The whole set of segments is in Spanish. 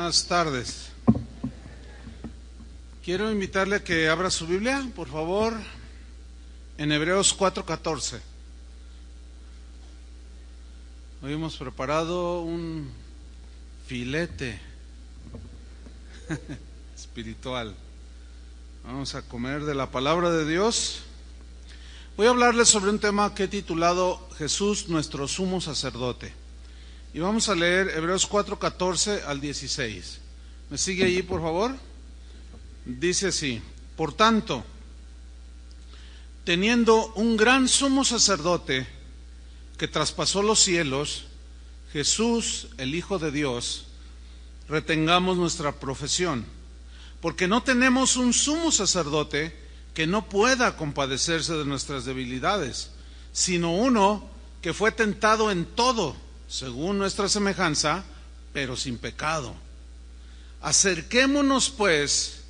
Buenas tardes. Quiero invitarle a que abra su Biblia, por favor, en Hebreos 4:14. Hoy hemos preparado un filete espiritual. Vamos a comer de la palabra de Dios. Voy a hablarles sobre un tema que he titulado Jesús, nuestro sumo sacerdote. Y vamos a leer Hebreos 4:14 al 16. ¿Me sigue allí, por favor? Dice así: por tanto, teniendo un gran sumo sacerdote que traspasó los cielos, Jesús, el Hijo de Dios, retengamos nuestra profesión, porque no tenemos un sumo sacerdote que no pueda compadecerse de nuestras debilidades, sino uno que fue tentado en todo, según nuestra semejanza, pero sin pecado. Acerquémonos, pues,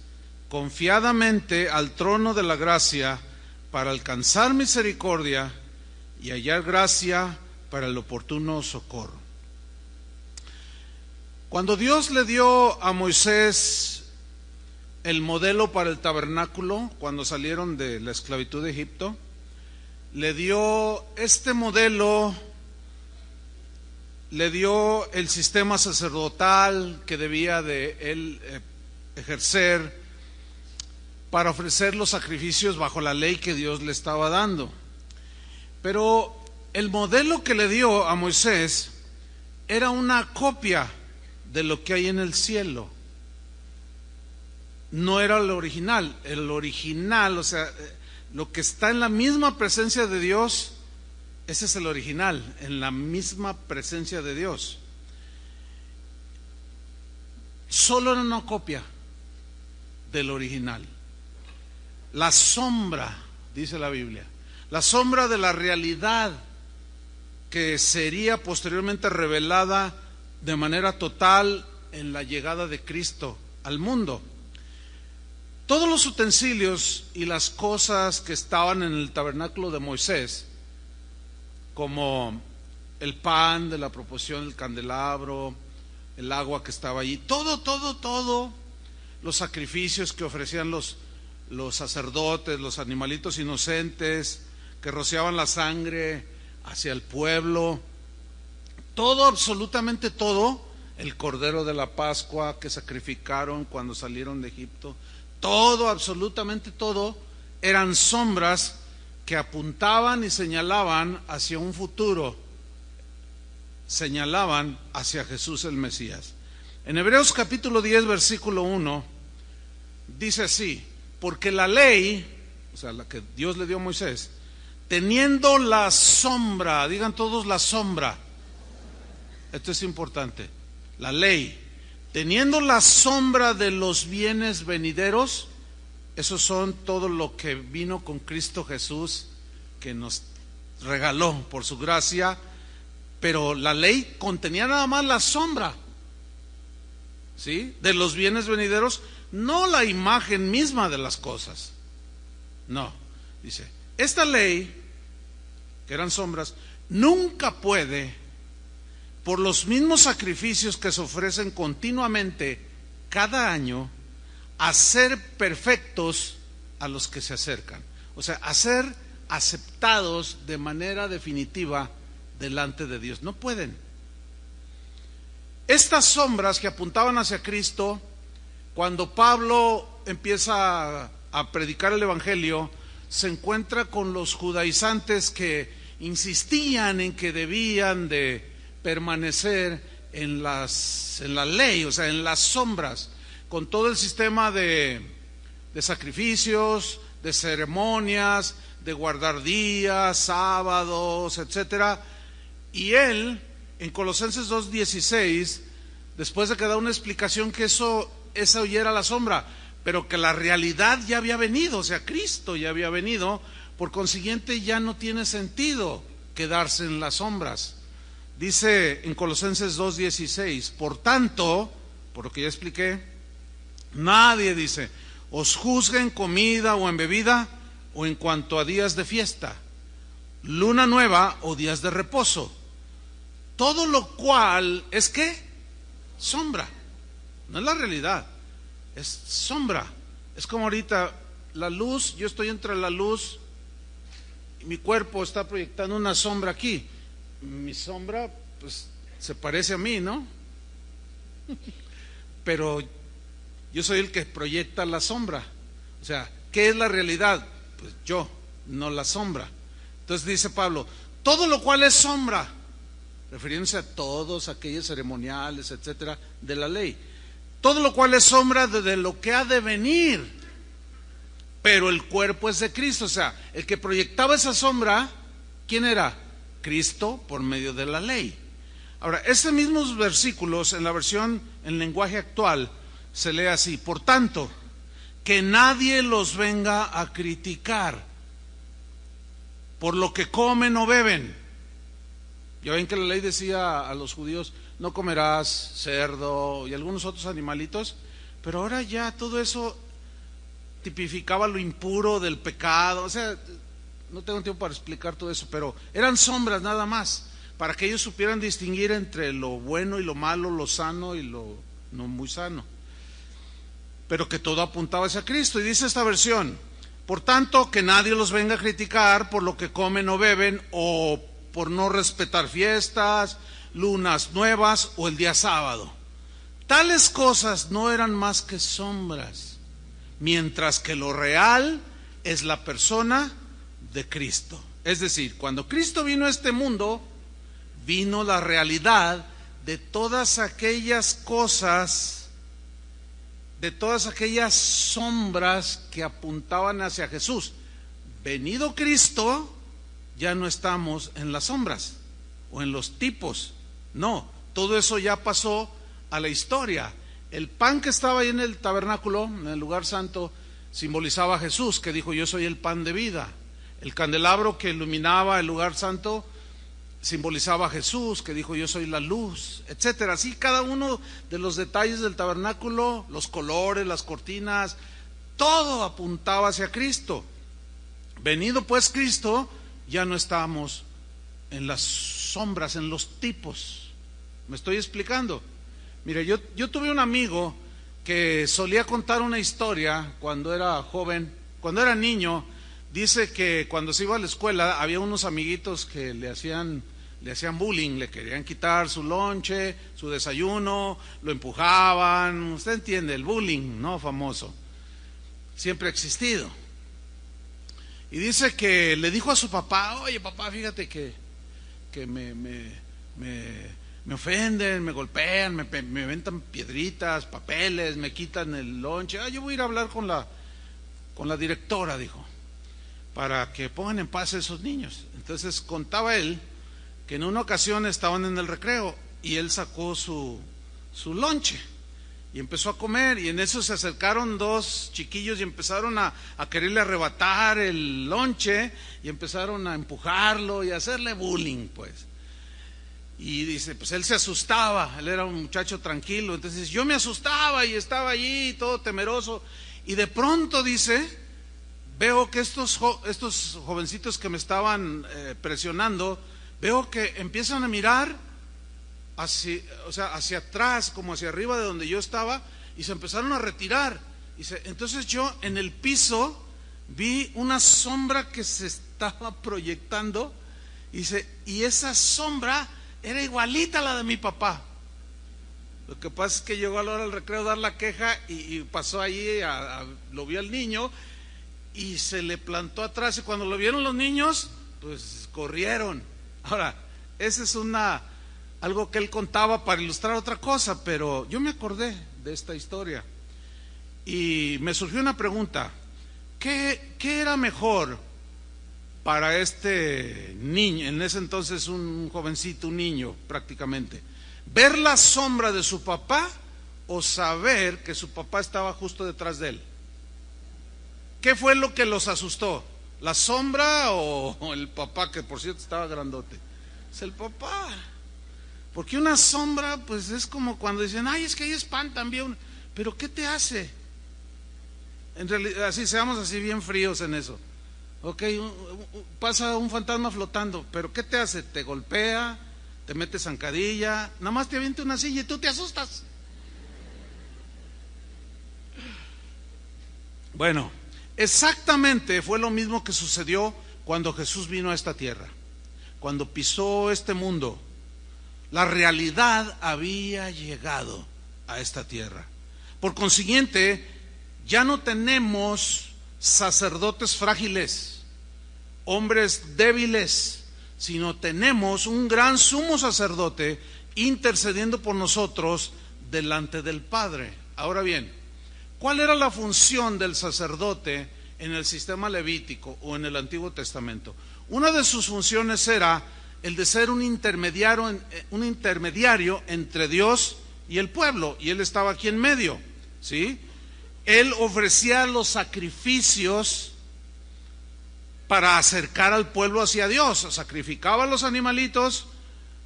confiadamente al trono de la gracia para alcanzar misericordia y hallar gracia para el oportuno socorro. Cuando Dios le dio a Moisés el modelo para el tabernáculo, cuando salieron de la esclavitud de Egipto, le dio este modelo, le dio el sistema sacerdotal que debía de él ejercer para ofrecer los sacrificios bajo la ley que Dios le estaba dando. Pero el modelo que le dio a Moisés era una copia de lo que hay en el cielo. No era el original. El original, o sea, lo que está en la misma presencia de Dios, ese es el original, en la misma presencia de Dios. Solo era una copia del original. La sombra, dice la Biblia, la sombra de la realidad que sería posteriormente revelada de manera total en la llegada de Cristo al mundo. Todos los utensilios y las cosas que estaban en el tabernáculo de Moisés, como el pan de la proposición del candelabro, el agua que estaba allí, todo, los sacrificios que ofrecían los sacerdotes, los animalitos inocentes que rociaban la sangre hacia el pueblo, todo, absolutamente todo, el cordero de la Pascua que sacrificaron cuando salieron de Egipto, todo, absolutamente todo, eran sombras que apuntaban y señalaban hacia un futuro, señalaban hacia Jesús el Mesías. En Hebreos capítulo 10, versículo 1, dice así: porque la ley, o sea, la que Dios le dio a Moisés, teniendo la sombra, digan todos la sombra, esto es importante, la ley, teniendo la sombra de los bienes venideros, esos son todo lo que vino con Cristo Jesús, que nos regaló por su gracia, pero la ley contenía nada más la sombra, ¿sí?, de los bienes venideros, no la imagen misma de las cosas. No, dice, esta ley, que eran sombras, nunca puede, por los mismos sacrificios que se ofrecen continuamente cada año, hacer perfectos a los que se acercan, o sea, hacer aceptados de manera definitiva delante de Dios. No pueden. Estas sombras que apuntaban hacia Cristo, cuando Pablo empieza a predicar el Evangelio, se encuentra con los judaizantes que insistían en que debían de permanecer en la ley, o sea, en las sombras, con todo el sistema de sacrificios, de ceremonias, de guardar días, sábados, etcétera. Y él, en Colosenses 2:16, después de que da una explicación que esa ya era la sombra, pero que la realidad ya había venido, o sea, Cristo ya había venido, por consiguiente ya no tiene sentido quedarse en las sombras. Dice en Colosenses 2:16, por tanto, por lo que ya expliqué, nadie, dice, os juzgue en comida o en bebida o en cuanto a días de fiesta, luna nueva o días de reposo, todo lo cual es ¿qué? Sombra. no es la realidad, es sombra. Es como ahorita la luz, yo estoy entre la luz y mi cuerpo está proyectando una sombra aquí. Mi sombra pues se parece a mí, ¿no? Pero yo soy el que proyecta la sombra. O sea, ¿qué es la realidad? Pues yo, no la sombra. Entonces dice Pablo, todo lo cual es sombra, refiriéndose a todos aquellos ceremoniales, etcétera, de la ley. Todo lo cual es sombra de lo que ha de venir, pero el cuerpo es de Cristo. O sea, el que proyectaba esa sombra, ¿quién era? Cristo por medio de la ley. Ahora, estos mismos versículos en la versión en lenguaje actual se lee así: por tanto, que nadie los venga a criticar por lo que comen o beben. Ya ven que la ley decía a los judíos, no comerás cerdo y algunos otros animalitos, pero ahora ya todo eso tipificaba lo impuro del pecado. O sea, no tengo tiempo para explicar todo eso, pero eran sombras nada más, para que ellos supieran distinguir entre lo bueno y lo malo, lo sano y lo no muy sano, pero que todo apuntaba hacia Cristo. Y dice esta versión, por tanto, que nadie los venga a criticar por lo que comen o beben, o por no respetar fiestas, lunas nuevas o el día sábado. Tales cosas no eran más que sombras, mientras que lo real es la persona de Cristo. Es decir, cuando Cristo vino a este mundo, vino la realidad de todas aquellas cosas, de todas aquellas sombras que apuntaban hacia Jesús. Venido Cristo, ya no estamos en las sombras o en los tipos. No, todo eso ya pasó a la historia. El pan que estaba ahí en el tabernáculo, en el lugar santo, simbolizaba a Jesús, que dijo, yo soy el pan de vida. El candelabro que iluminaba el lugar santo simbolizaba a Jesús, que dijo, yo soy la luz, etcétera. Así cada uno de los detalles del tabernáculo, los colores, las cortinas, todo apuntaba hacia Cristo. Venido pues Cristo, ya no estamos en las sombras, en los tipos. ¿Me estoy explicando? Mire, yo tuve un amigo que solía contar una historia cuando era joven, cuando era niño. Dice que cuando se iba a la escuela había unos amiguitos que le hacían bullying, le querían quitar su lonche, su desayuno, lo empujaban. Usted entiende, el bullying, ¿no? Famoso, siempre ha existido. Y dice que le dijo a su papá, oye papá, fíjate que me ofenden, me golpean, me aventan piedritas, papeles, me quitan el lonche. Yo voy a ir a hablar con la directora, dijo, para que pongan en paz a esos niños. Entonces contaba él que en una ocasión estaban en el recreo y él sacó su lonche y empezó a comer, y en eso se acercaron dos chiquillos y empezaron a quererle arrebatar el lonche y empezaron a empujarlo y a hacerle bullying, pues. Y dice, pues él se asustaba, él era un muchacho tranquilo, entonces yo me asustaba y estaba allí todo temeroso, y de pronto dice, veo que estos jovencitos que me estaban presionando, veo que empiezan a mirar hacia atrás, como hacia arriba de donde yo estaba, y se empezaron a retirar. Dice, entonces yo en el piso vi una sombra que se estaba proyectando, dice, y esa sombra era igualita a la de mi papá. Lo que pasa es que llegó a la hora del recreo a dar la queja y pasó allí, lo vio al niño y se le plantó atrás, y cuando lo vieron los niños, pues corrieron. Ahora, ese es algo que él contaba para ilustrar otra cosa, pero yo me acordé de esta historia y me surgió una pregunta: ¿qué era mejor para este niño, en ese entonces un jovencito, un niño prácticamente, ver la sombra de su papá o saber que su papá estaba justo detrás de él? ¿Qué fue lo que los asustó? ¿La sombra o el papá, que por cierto estaba grandote? Es el papá. Porque una sombra, pues es como cuando dicen, ay, es que ahí espantan bien. Pero ¿qué te hace? En realidad, así seamos así bien fríos en eso. Ok, pasa un fantasma flotando, pero ¿qué te hace? Te golpea, te mete zancadilla, nada más te avienta una silla y tú te asustas. Bueno, exactamente fue lo mismo que sucedió cuando Jesús vino a esta tierra. Cuando pisó este mundo, la realidad había llegado a esta tierra. Por consiguiente, ya no tenemos sacerdotes frágiles, hombres débiles, sino tenemos un gran sumo sacerdote intercediendo por nosotros delante del Padre. Ahora bien, ¿cuál era la función del sacerdote en el sistema levítico o en el Antiguo Testamento? Una de sus funciones era el de ser un intermediario entre Dios y el pueblo, y él estaba aquí en medio, ¿sí? Él ofrecía los sacrificios para acercar al pueblo hacia Dios. Sacrificaba los animalitos,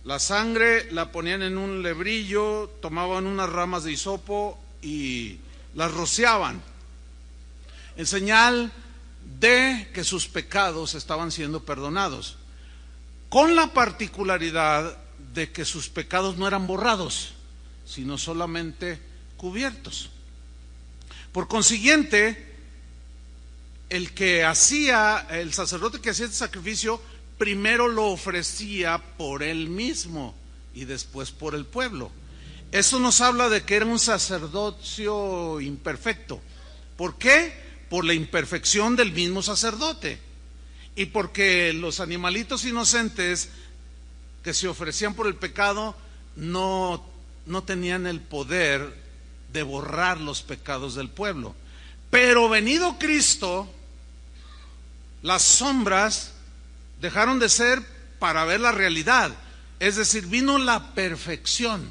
la sangre la ponían en un lebrillo, tomaban unas ramas de hisopo y las rociaban, en señal de que sus pecados estaban siendo perdonados, con la particularidad de que sus pecados no eran borrados, sino solamente cubiertos. Por consiguiente, el sacerdote que hacía este sacrificio, primero lo ofrecía por él mismo y después por el pueblo. Eso nos habla de que era un sacerdocio imperfecto. ¿Por qué? Por la imperfección del mismo sacerdote, y porque los animalitos inocentes que se ofrecían por el pecado no tenían el poder de borrar los pecados del pueblo. Pero venido Cristo, las sombras dejaron de ser para ver la realidad. Es decir, vino la perfección,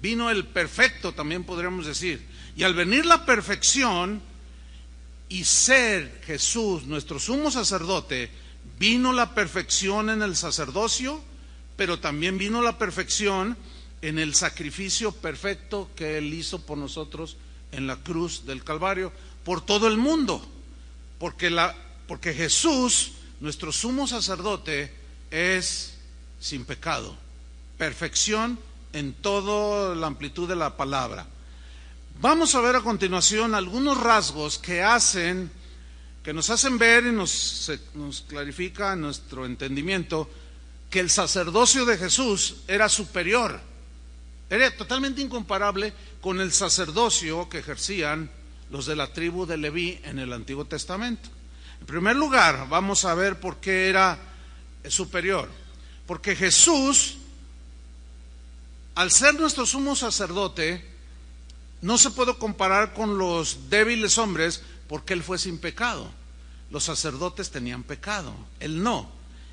vino el perfecto, también podríamos decir. Y al venir la perfección y ser Jesús nuestro sumo sacerdote, vino la perfección en el sacerdocio, pero también vino la perfección en el sacrificio perfecto que Él hizo por nosotros en la cruz del Calvario, por todo el mundo. Porque Jesús, nuestro sumo sacerdote, es sin pecado, perfección en toda la amplitud de la palabra. Vamos a ver a continuación algunos rasgos que nos hacen ver y nos clarifica nuestro entendimiento que el sacerdocio de Jesús era superior, era totalmente incomparable con el sacerdocio que ejercían los de la tribu de Leví en el Antiguo Testamento. En primer lugar, vamos a ver por qué era superior. Porque Jesús, al ser nuestro sumo sacerdote, no se puede comparar con los débiles hombres, porque Él fue sin pecado. Los sacerdotes tenían pecado, Él no.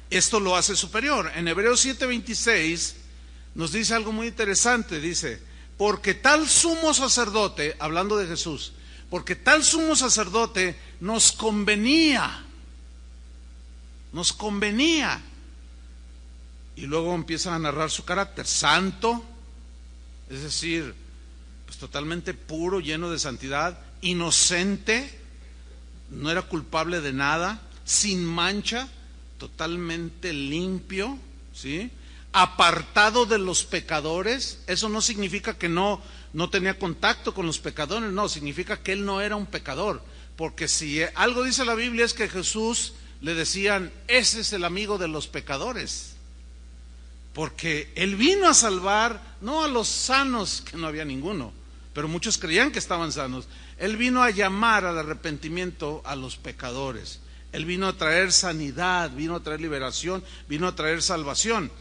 Esto lo hace superior. En Hebreos 7:26 nos dice algo muy interesante. Dice, porque tal sumo sacerdote, hablando de Jesús, porque tal sumo sacerdote nos convenía. Y luego empiezan a narrar su carácter santo, es decir, pues totalmente puro, lleno de santidad, inocente, no era culpable de nada, sin mancha, totalmente limpio, ¿sí? Apartado de los pecadores. Eso no significa que no tenía contacto con los pecadores, no, significa que Él no era un pecador, porque si algo dice la Biblia es que Jesús le decían, ese es el amigo de los pecadores, porque Él vino a salvar, no a los sanos, que no había ninguno, pero muchos creían que estaban sanos. Él vino a llamar al arrepentimiento a los pecadores. Él vino a traer sanidad, vino a traer liberación, vino a traer salvación.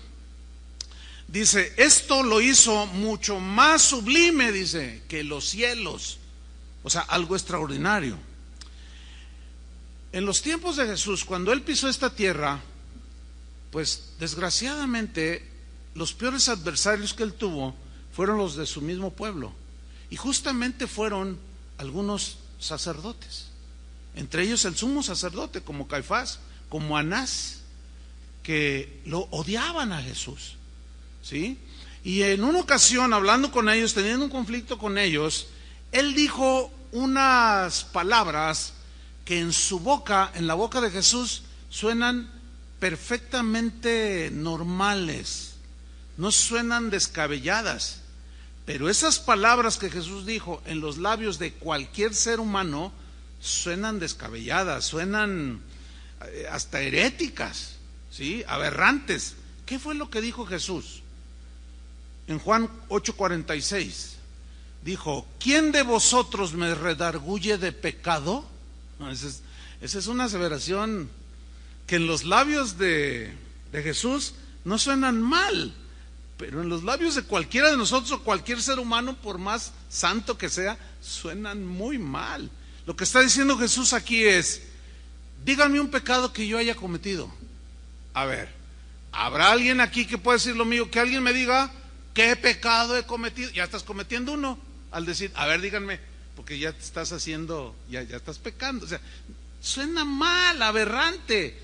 Dice, esto lo hizo mucho más sublime, dice, que los cielos. O sea, algo extraordinario. En los tiempos de Jesús, cuando Él pisó esta tierra, pues desgraciadamente los peores adversarios que Él tuvo fueron los de su mismo pueblo. Y justamente fueron algunos sacerdotes, entre ellos el sumo sacerdote, como Caifás, como Anás, que lo odiaban a Jesús, ¿sí? Y en una ocasión, hablando con ellos, teniendo un conflicto con ellos, Él dijo unas palabras que en su boca, en la boca de Jesús, suenan perfectamente normales, no suenan descabelladas, Pero esas palabras que Jesús dijo en los labios de cualquier ser humano suenan descabelladas, suenan hasta heréticas, ¿sí? Aberrantes. ¿Qué fue lo que dijo Jesús? En Juan 8:46 dijo: ¿quién de vosotros me redarguye de pecado? No, esa es una aseveración que en los labios de Jesús no suenan mal, pero en los labios de cualquiera de nosotros o cualquier ser humano, por más santo que sea, suenan muy mal. Lo que está diciendo Jesús aquí es: díganme un pecado que yo haya cometido. A ver, ¿habrá alguien aquí que pueda decir lo mío? Que alguien me diga qué pecado he cometido. Ya estás cometiendo uno al decir, a ver, díganme, porque ya te estás haciendo, ya estás pecando. O sea, suena mal, aberrante.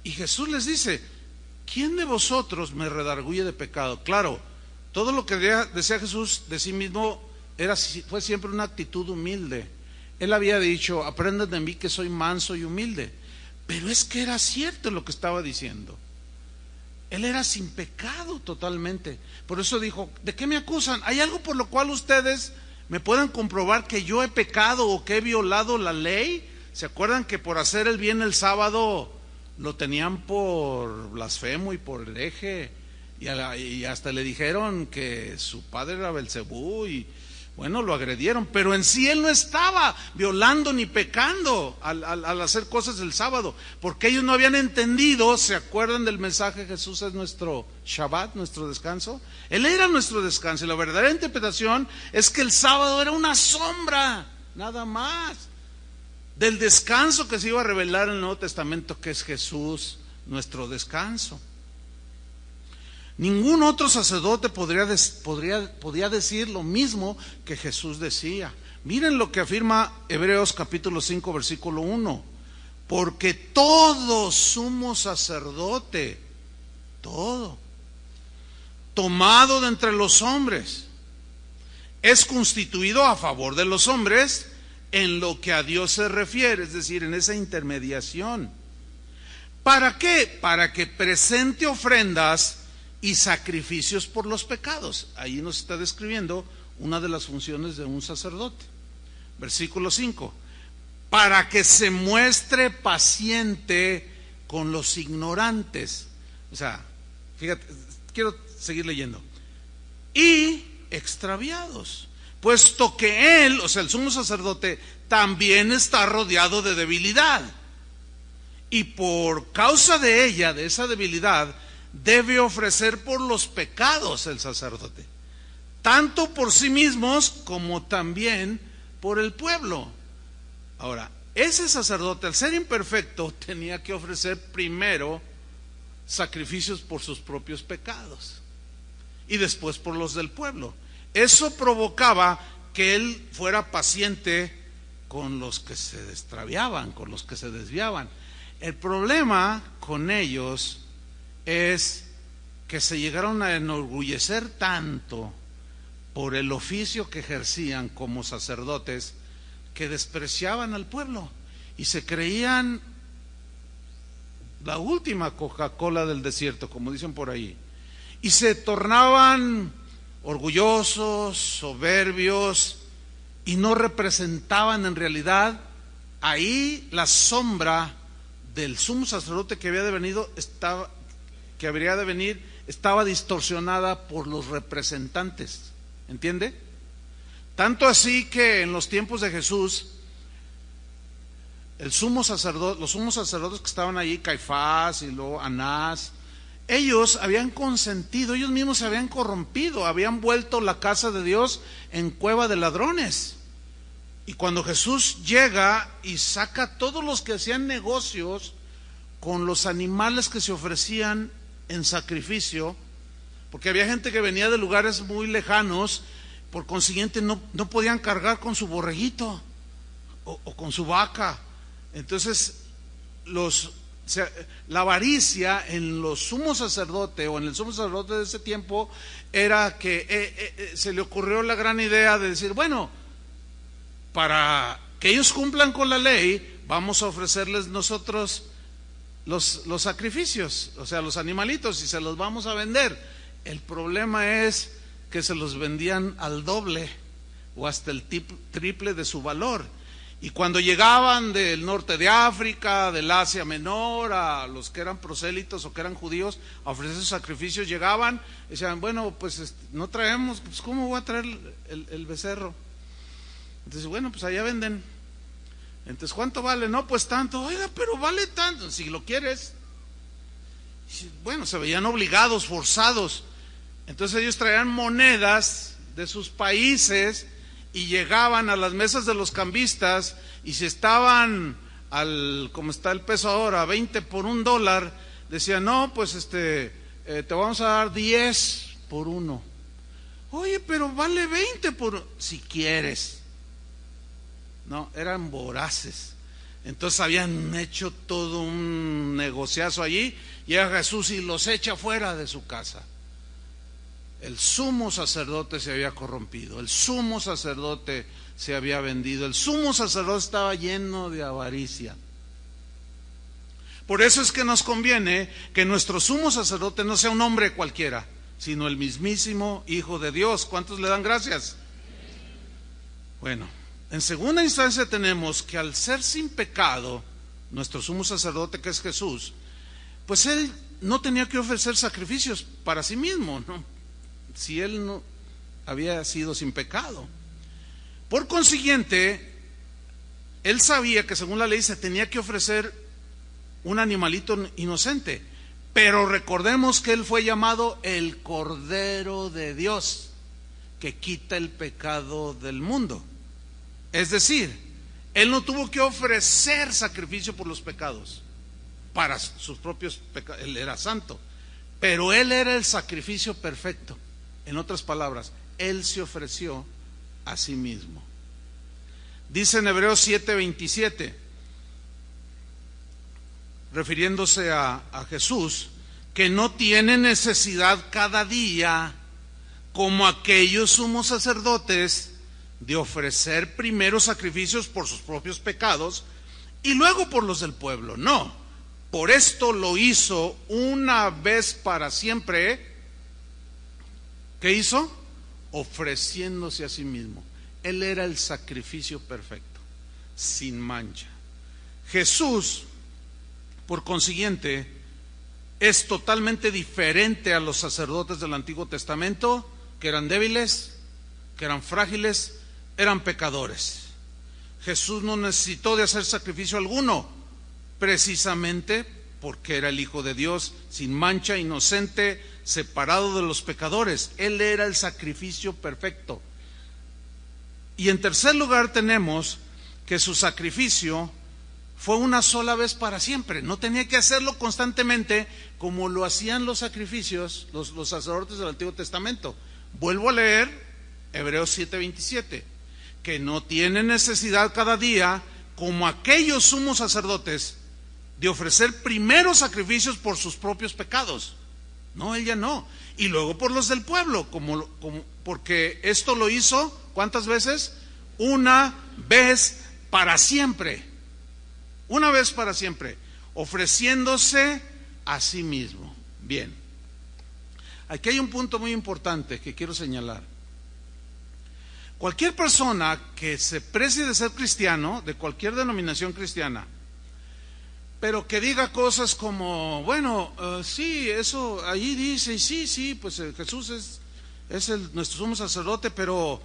Y Jesús les dice: ¿quién de vosotros me redarguye de pecado? Claro, todo lo que decía Jesús de sí mismo fue siempre una actitud humilde. Él había dicho: aprendan de mí que soy manso y humilde. Pero es que era cierto lo que estaba diciendo. Él era sin pecado totalmente. Por eso dijo: ¿de qué me acusan? ¿Hay algo por lo cual ustedes me puedan comprobar que yo he pecado o que he violado la ley? ¿Se acuerdan que por hacer el bien el sábado lo tenían por blasfemo y por hereje? Y hasta le dijeron que su padre era Belcebú y bueno, lo agredieron, pero en sí él no estaba violando ni pecando al hacer cosas el sábado, porque ellos no habían entendido. ¿Se acuerdan del mensaje? Jesús es nuestro Shabbat, nuestro descanso. Él era nuestro descanso, y la verdadera interpretación es que el sábado era una sombra, nada más, del descanso que se iba a revelar en el Nuevo Testamento, que es Jesús, nuestro descanso. Ningún otro sacerdote podía decir lo mismo que Jesús decía. Miren lo que afirma Hebreos capítulo 5 versículo 1: porque todo sumo sacerdote, todo, tomado de entre los hombres, es constituido a favor de los hombres en lo que a Dios se refiere, es decir, en esa intermediación. ¿Para qué? Para que presente ofrendas y sacrificios por los pecados. Ahí nos está describiendo una de las funciones de un sacerdote. Versículo 5: para que se muestre paciente con los ignorantes. O sea, fíjate, quiero seguir leyendo. Y extraviados, puesto que él, o sea, el sumo sacerdote, también está rodeado de debilidad, y por causa de ella, de esa debilidad, debe ofrecer por los pecados el sacerdote, tanto por sí mismos como también por el pueblo. Ahora, ese sacerdote, al ser imperfecto, tenía que ofrecer primero sacrificios por sus propios pecados y después por los del pueblo. Eso provocaba que él fuera paciente con los que se extraviaban, con los que se desviaban. El problema con ellos es que se llegaron a enorgullecer tanto por el oficio que ejercían como sacerdotes, que despreciaban al pueblo y se creían la última Coca-Cola del desierto, como dicen por ahí, y se tornaban orgullosos, soberbios, y no representaban en realidad ahí la sombra del sumo sacerdote que habría de venir, estaba distorsionada por los representantes, ¿entiende? Tanto así que en los tiempos de Jesús, los sumos sacerdotes que estaban allí, Caifás y luego Anás, ellos habían consentido, ellos mismos se habían corrompido, habían vuelto la casa de Dios en cueva de ladrones. Y cuando Jesús llega y saca a todos los que hacían negocios con los animales que se ofrecían en sacrificio, porque había gente que venía de lugares muy lejanos, por consiguiente no podían cargar con su borreguito o con su vaca. Entonces la avaricia en los sumos sacerdotes o en el sumo sacerdote de ese tiempo era que se le ocurrió la gran idea de decir, bueno, para que ellos cumplan con la ley, vamos a ofrecerles nosotros los sacrificios, o sea, los animalitos, y se los vamos a vender. El problema es que se los vendían al doble o hasta el triple de su valor. Y cuando llegaban del norte de África, del Asia Menor, a los que eran prosélitos o que eran judíos, a ofrecer sus sacrificios, llegaban y decían, bueno, pues no traemos, pues ¿cómo voy a traer el becerro? Entonces, bueno, pues allá venden. Entonces, ¿cuánto vale? No, pues tanto. Oiga, pero vale tanto, si lo quieres. Bueno, se veían obligados, forzados. Entonces ellos traían monedas de sus países y llegaban a las mesas de los cambistas, y si estaban como está el peso ahora, 20 por $1, decían, no, pues te vamos a dar 10 por 1. Oye, pero vale 20 si quieres. No, eran voraces. Entonces habían hecho todo un negociazo allí. Llega Jesús y los echa fuera de su casa. El sumo sacerdote se había corrompido, el sumo sacerdote se había vendido, el sumo sacerdote estaba lleno de avaricia. Por eso es que nos conviene que nuestro sumo sacerdote no sea un hombre cualquiera, sino el mismísimo Hijo de Dios. ¿Cuántos le dan gracias? Bueno, en segunda instancia tenemos que al ser sin pecado, nuestro sumo sacerdote, que es Jesús, pues él no tenía que ofrecer sacrificios para sí mismo, ¿no? Si él no había sido sin pecado. Por consiguiente, él sabía que según la ley se tenía que ofrecer un animalito inocente, pero recordemos que él fue llamado el Cordero de Dios, que quita el pecado del mundo. Es decir, él no tuvo que ofrecer sacrificio por los pecados, para sus propios pecados. Él era santo, pero él era el sacrificio perfecto. En otras palabras, él se ofreció a sí mismo. Dice en Hebreos 7:27, refiriéndose a Jesús, que no tiene necesidad cada día, como aquellos sumos sacerdotes, de ofrecer primero sacrificios por sus propios pecados y luego por los del pueblo. No, por esto lo hizo una vez para siempre. ¿Qué hizo? Ofreciéndose a sí mismo. Él era el sacrificio perfecto, sin mancha. Jesús, por consiguiente, es totalmente diferente a los sacerdotes del Antiguo Testamento, que eran débiles, que eran frágiles, eran pecadores. Jesús no necesitó de hacer sacrificio alguno, precisamente porque era el Hijo de Dios, sin mancha, inocente, separado de los pecadores. Él era el sacrificio perfecto. Y en tercer lugar tenemos que su sacrificio fue una sola vez para siempre. No tenía que hacerlo constantemente como lo hacían los sacrificios, los sacerdotes del Antiguo Testamento. Vuelvo a leer Hebreos 7:27, que no tiene necesidad cada día, como aquellos sumos sacerdotes, de ofrecer primero sacrificios por sus propios pecados. No, ella no. Y luego por los del pueblo, porque esto lo hizo, ¿cuántas veces? Una vez para siempre. Una vez para siempre, ofreciéndose a sí mismo. Bien, aquí hay un punto muy importante que quiero señalar. Cualquier persona que se precie de ser cristiano, de cualquier denominación cristiana, pero que diga cosas como, bueno, sí, eso allí dice, y sí, pues Jesús es nuestro sumo sacerdote, pero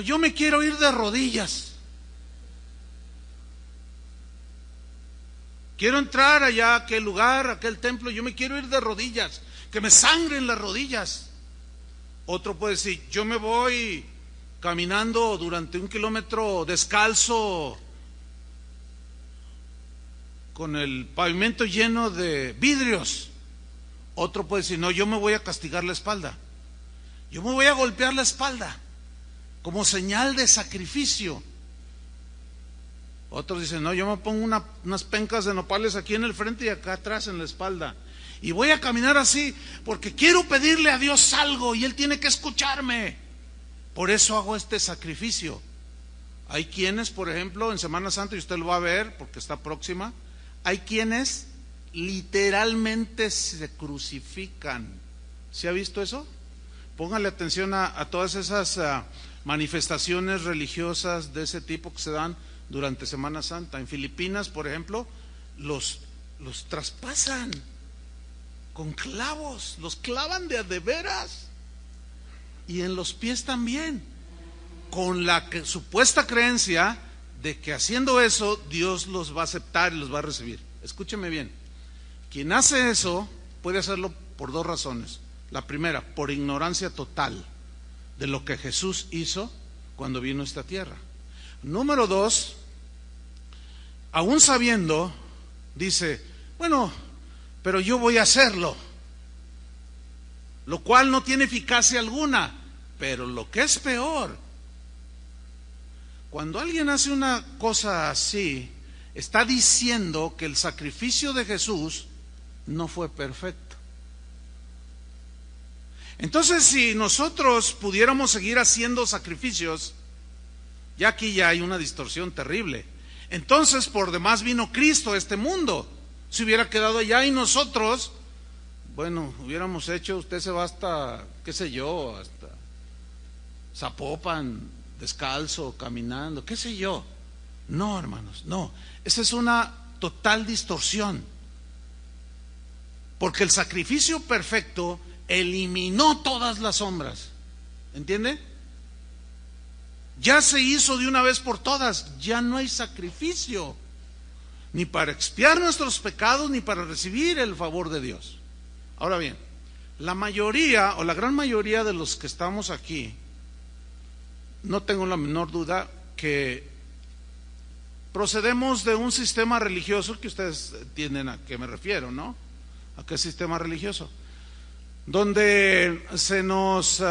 yo me quiero ir de rodillas. Quiero entrar allá a aquel lugar, a aquel templo, yo me quiero ir de rodillas, que me sangren las rodillas. Otro puede decir, yo me voy caminando durante 1 kilómetro descalzo, con el pavimento lleno de vidrios. Otro puede decir, no, yo me voy a castigar la espalda, yo me voy a golpear la espalda como señal de sacrificio. Otros dicen, no, yo me pongo unas pencas de nopales aquí en el frente y acá atrás en la espalda, y voy a caminar así porque quiero pedirle a Dios algo y Él tiene que escucharme, por eso hago este sacrificio. Hay quienes, por ejemplo, en Semana Santa, y usted lo va a ver porque está próxima, hay quienes literalmente se crucifican. ¿Se ha visto eso? Póngale atención a todas esas manifestaciones religiosas de ese tipo que se dan durante Semana Santa. En Filipinas, por ejemplo, los traspasan con clavos, los clavan de a de veras, y en los pies también, con la supuesta creencia de que haciendo eso Dios los va a aceptar y los va a recibir. Escúcheme bien, quien hace eso puede hacerlo por dos razones. La primera, por ignorancia total de lo que Jesús hizo cuando vino a esta tierra. Número dos, aún sabiendo, dice, bueno, pero yo voy a hacerlo, lo cual no tiene eficacia alguna. Pero lo que es peor, cuando alguien hace una cosa así, está diciendo que el sacrificio de Jesús no fue perfecto. Entonces, si nosotros pudiéramos seguir haciendo sacrificios, ya aquí ya hay una distorsión terrible. Entonces, por demás vino Cristo a este mundo. Se hubiera quedado allá y nosotros, bueno, hubiéramos hecho, usted se va hasta, qué sé yo, hasta Zapopan, descalzo, caminando, qué sé yo. No, hermanos, no. Esa es una total distorsión. Porque el sacrificio perfecto eliminó todas las sombras. ¿Entiende? Ya se hizo de una vez por todas. Ya no hay sacrificio, ni para expiar nuestros pecados, ni para recibir el favor de Dios. Ahora bien, la mayoría o la gran mayoría de los que estamos aquí, no tengo la menor duda que procedemos de un sistema religioso, que ustedes entienden a qué me refiero, ¿no? ¿A qué sistema religioso? Donde se nos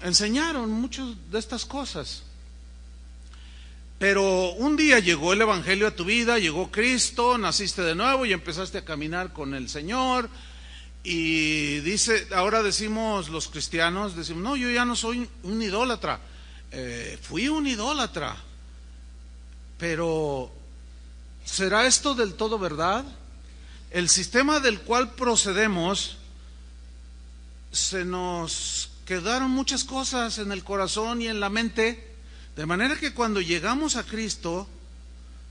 enseñaron muchas de estas cosas. Pero un día llegó el Evangelio a tu vida, llegó Cristo, naciste de nuevo y empezaste a caminar con el Señor. Y dice, ahora decimos los cristianos, decimos, no, yo ya no soy un idólatra. Fui un idólatra. Pero ¿será esto del todo verdad? El sistema del cual procedemos, se nos quedaron muchas cosas en el corazón y en la mente, de manera que cuando llegamos a Cristo,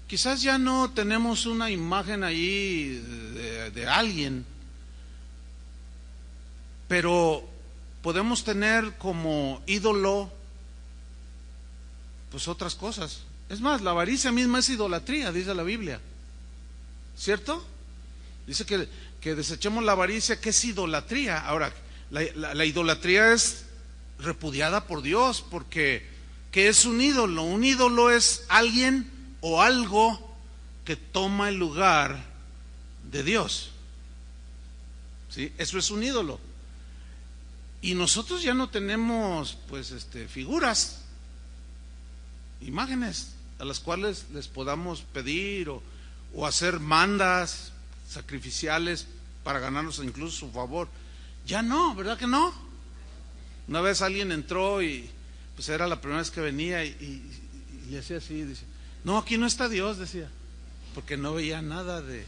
quizás ya no tenemos una imagen ahí de alguien, pero podemos tener como ídolo pues otras cosas. Es más, la avaricia misma es idolatría, dice la Biblia, ¿cierto? Dice que desechemos la avaricia, que es idolatría. Ahora, la idolatría es repudiada por Dios, porque ¿qué es un ídolo? Un ídolo es alguien o algo que toma el lugar de Dios, ¿sí? Eso es un ídolo. Y nosotros ya no tenemos pues figuras, imágenes a las cuales les podamos pedir o hacer mandas sacrificiales para ganarnos incluso su favor. Ya no, ¿verdad que no? Una vez alguien entró y pues era la primera vez que venía y le hacía así, dice, no, aquí no está Dios, decía, porque no veía nada de...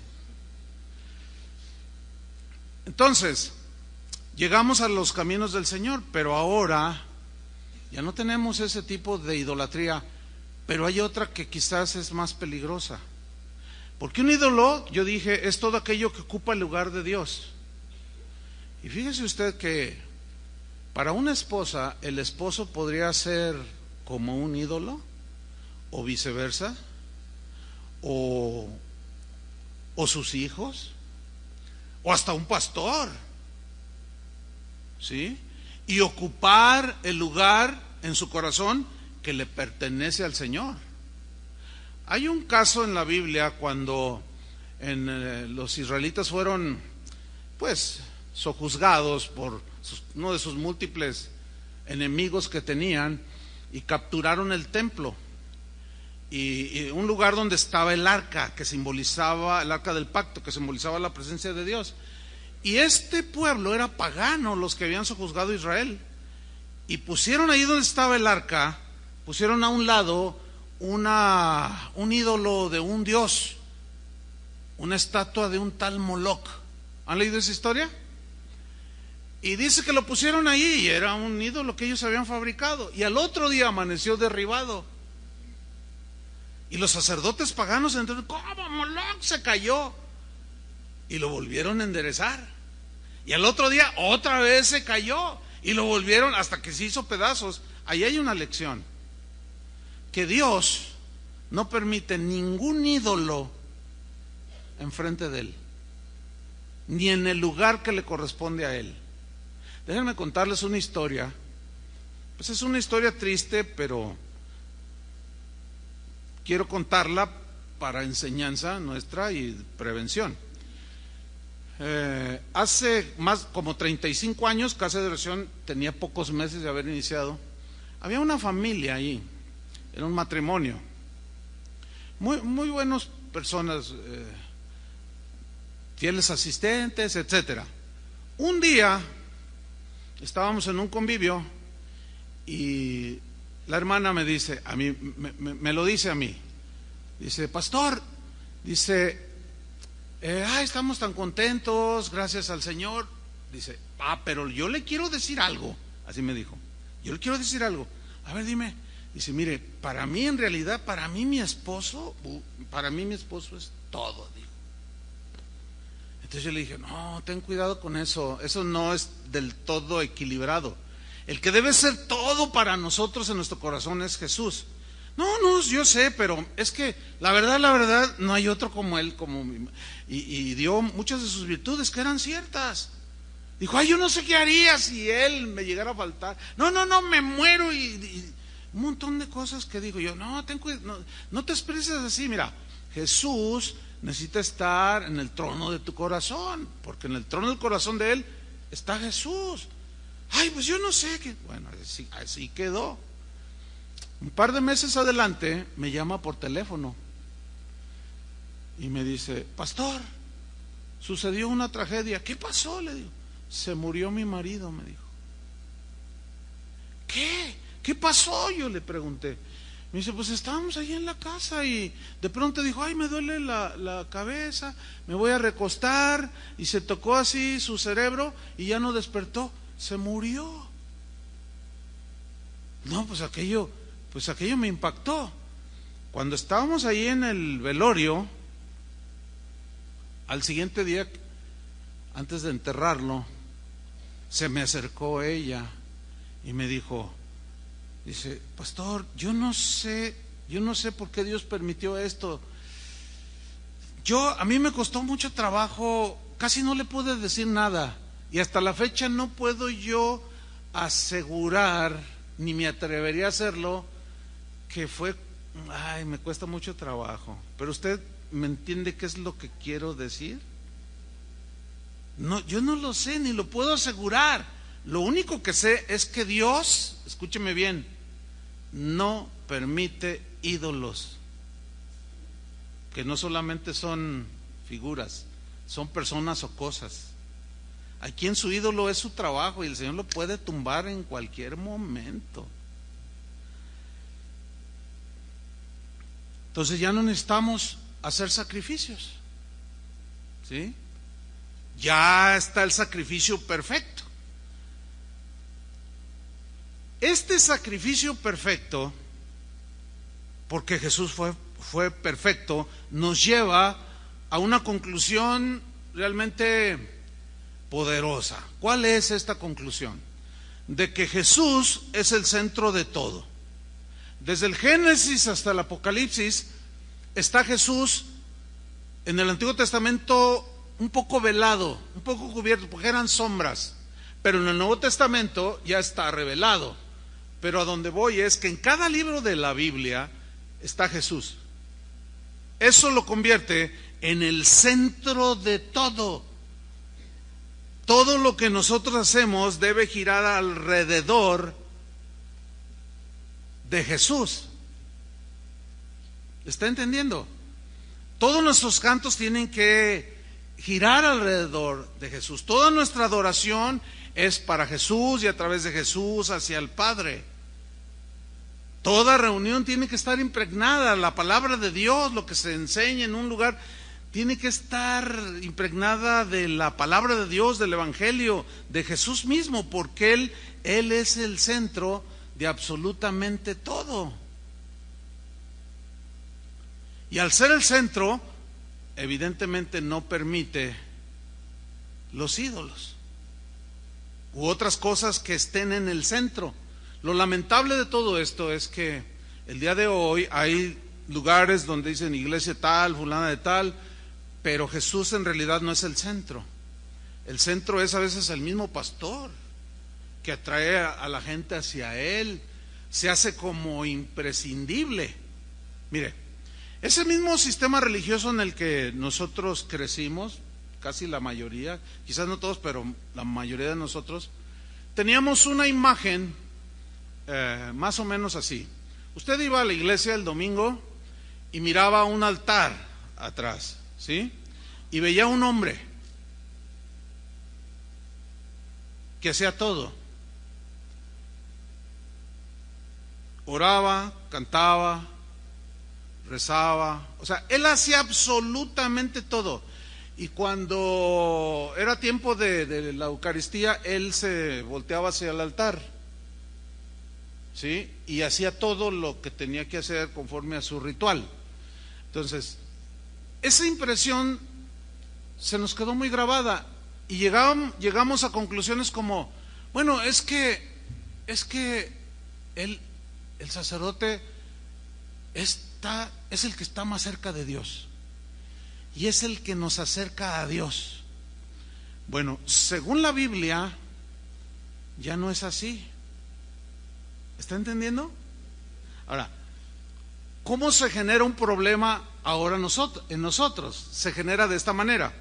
Entonces, llegamos a los caminos del Señor, pero ahora ya no tenemos ese tipo de idolatría, pero hay otra que quizás es más peligrosa. Porque un ídolo, yo dije, es todo aquello que ocupa el lugar de Dios. Y fíjese usted que para una esposa, el esposo podría ser como un ídolo, o viceversa, o sus hijos, o hasta un pastor, ¿sí? Y ocupar el lugar en su corazón que le pertenece al Señor. Hay un caso en la Biblia cuando los israelitas fueron pues sojuzgados por uno de sus múltiples enemigos que tenían y capturaron el templo y un lugar donde estaba el arca que simbolizaba, el arca del pacto, que simbolizaba la presencia de Dios. Y este pueblo era pagano, los que habían sojuzgado a Israel, y pusieron ahí donde estaba el arca, pusieron a un lado un ídolo de un dios, una estatua de un tal Moloch. ¿Han leído esa historia? Y dice que lo pusieron ahí y era un ídolo que ellos habían fabricado. Y al otro día amaneció derribado. Y los sacerdotes paganos entonces, ¿cómo Moloch se cayó? Y lo volvieron a enderezar. Y al otro día otra vez se cayó. Y lo volvieron hasta que se hizo pedazos. Ahí hay una lección. Que Dios no permite ningún ídolo enfrente de Él. Ni en el lugar que le corresponde a Él. Déjenme contarles una historia. Pues es una historia triste, pero quiero contarla para enseñanza nuestra y prevención. Hace más como 35 años, Casa de Oración tenía pocos meses de haber iniciado. Había una familia ahí, era un matrimonio, muy buenas personas, fieles asistentes, etcétera. Un día estábamos en un convivio y la hermana me dice, a mí, me lo dice a mí, dice, pastor, dice, estamos tan contentos, gracias al Señor. Dice, pero yo le quiero decir algo, así me dijo, yo le quiero decir algo, a ver dime. Dice, mire, para mí en realidad, para mí mi esposo es todo, dijo. Entonces yo le dije, no, ten cuidado con eso, eso no es del todo equilibrado. El que debe ser todo para nosotros en nuestro corazón es Jesús. No, yo sé, pero es que la verdad, no hay otro como Él, y dio muchas de sus virtudes que eran ciertas. Dijo, yo no sé qué haría si Él me llegara a faltar. No, me muero y un montón de cosas que digo yo, no, ten cuidado, no te expreses así, mira, Jesús necesita estar en el trono de tu corazón, porque en el trono del corazón de Él está Jesús. Pues yo no sé qué. Bueno, así quedó. Un par de meses adelante me llama por teléfono y me dice, pastor, sucedió una tragedia. ¿Qué pasó? Le digo, se murió mi marido, me dijo. ¿Qué pasó? Yo le pregunté. Me dice, pues estábamos ahí en la casa y de pronto dijo, me duele la cabeza, me voy a recostar, y se tocó así su cerebro y ya no despertó, se murió. No, pues aquello me impactó. Cuando estábamos ahí en el velorio, al siguiente día, antes de enterrarlo, se me acercó ella y me dijo, dice, pastor, yo no sé por qué Dios permitió esto. A mí me costó mucho trabajo, casi no le pude decir nada, y hasta la fecha no puedo yo asegurar, ni me atrevería a hacerlo, que fue, me cuesta mucho trabajo. Pero usted me entiende qué es lo que quiero decir. No, yo no lo sé, ni lo puedo asegurar. Lo único que sé es que Dios, escúcheme bien, no permite ídolos, que no solamente son figuras, son personas o cosas. Hay quien su ídolo es su trabajo y el Señor lo puede tumbar en cualquier momento. Entonces ya no necesitamos hacer sacrificios, ¿sí? Ya está el sacrificio perfecto. Este sacrificio perfecto, porque Jesús fue perfecto, nos lleva a una conclusión realmente poderosa. ¿Cuál es esta conclusión? De que Jesús es el centro de todo. Desde el Génesis hasta el Apocalipsis está Jesús en el Antiguo Testamento un poco velado, un poco cubierto, porque eran sombras, pero en el Nuevo Testamento ya está revelado. Pero a donde voy es que en cada libro de la Biblia está Jesús. Eso lo convierte en el centro de todo. Todo lo que nosotros hacemos debe girar alrededor de Jesús. ¿Está entendiendo? Todos nuestros cantos tienen que girar alrededor de Jesús. Toda nuestra adoración es para Jesús y a través de Jesús hacia el Padre. Toda reunión tiene que estar impregnada. La palabra de Dios, lo que se enseña en un lugar, tiene que estar impregnada de la palabra de Dios, del Evangelio, de Jesús mismo, porque Él es el centro de absolutamente todo. Y al ser el centro, evidentemente no permite los ídolos u otras cosas que estén en el centro. Lo lamentable de todo esto es que el día de hoy hay lugares donde dicen iglesia tal, fulana de tal, pero Jesús en realidad no es el centro. El centro es a veces el mismo pastor que atrae a la gente hacia él, se hace como imprescindible. Mire, ese mismo sistema religioso en el que nosotros crecimos, casi la mayoría, quizás no todos, pero la mayoría de nosotros, teníamos una imagen más o menos así. Usted iba a la iglesia el domingo y miraba un altar atrás, ¿sí? Y veía un hombre que hacía todo. Oraba, cantaba, rezaba, o sea, él hacía absolutamente todo. Y cuando era tiempo de la Eucaristía, él se volteaba hacia el altar, ¿sí? Y hacía todo lo que tenía que hacer conforme a su ritual. Entonces, esa impresión se nos quedó muy grabada y llegamos a conclusiones como, bueno, es que el sacerdote es el que está más cerca de Dios y es el que nos acerca a Dios. Bueno, según la Biblia ya no es así. ¿Está entendiendo? Ahora, ¿cómo se genera un problema ahora en nosotros? Se genera de esta manera,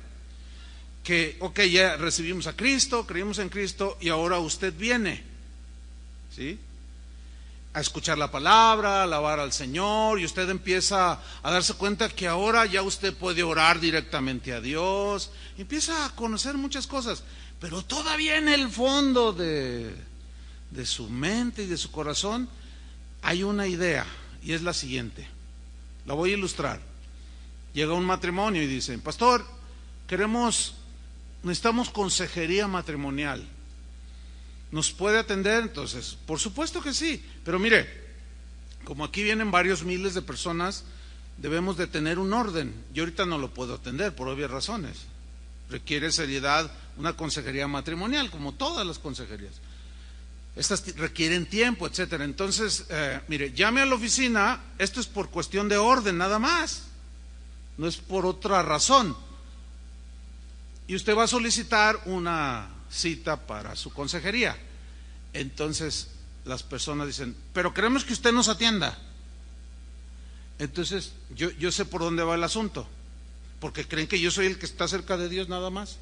que, ok, ya recibimos a Cristo, creímos en Cristo y ahora usted viene, ¿sí?, a escuchar la palabra, a alabar al Señor, y usted empieza a darse cuenta que ahora ya usted puede orar directamente a Dios, empieza a conocer muchas cosas, pero todavía en el fondo de su mente y de su corazón hay una idea, y es la siguiente. La voy a ilustrar. Llega un matrimonio y dicen, pastor, necesitamos consejería matrimonial. ¿Nos puede atender? Entonces, por supuesto que sí, pero mire, como aquí vienen varios miles de personas, debemos de tener un orden. Yo ahorita no lo puedo atender por obvias razones. Requiere seriedad una consejería matrimonial, como todas las consejerías. Estas requieren tiempo, etcétera. Entonces, mire, llame a la oficina. Esto es por cuestión de orden, nada más. No es por otra razón. Y usted va a solicitar una cita para su consejería. Entonces las personas dicen, pero queremos que usted nos atienda. Entonces yo sé por dónde va el asunto, porque creen que yo soy el que está cerca de Dios nada más.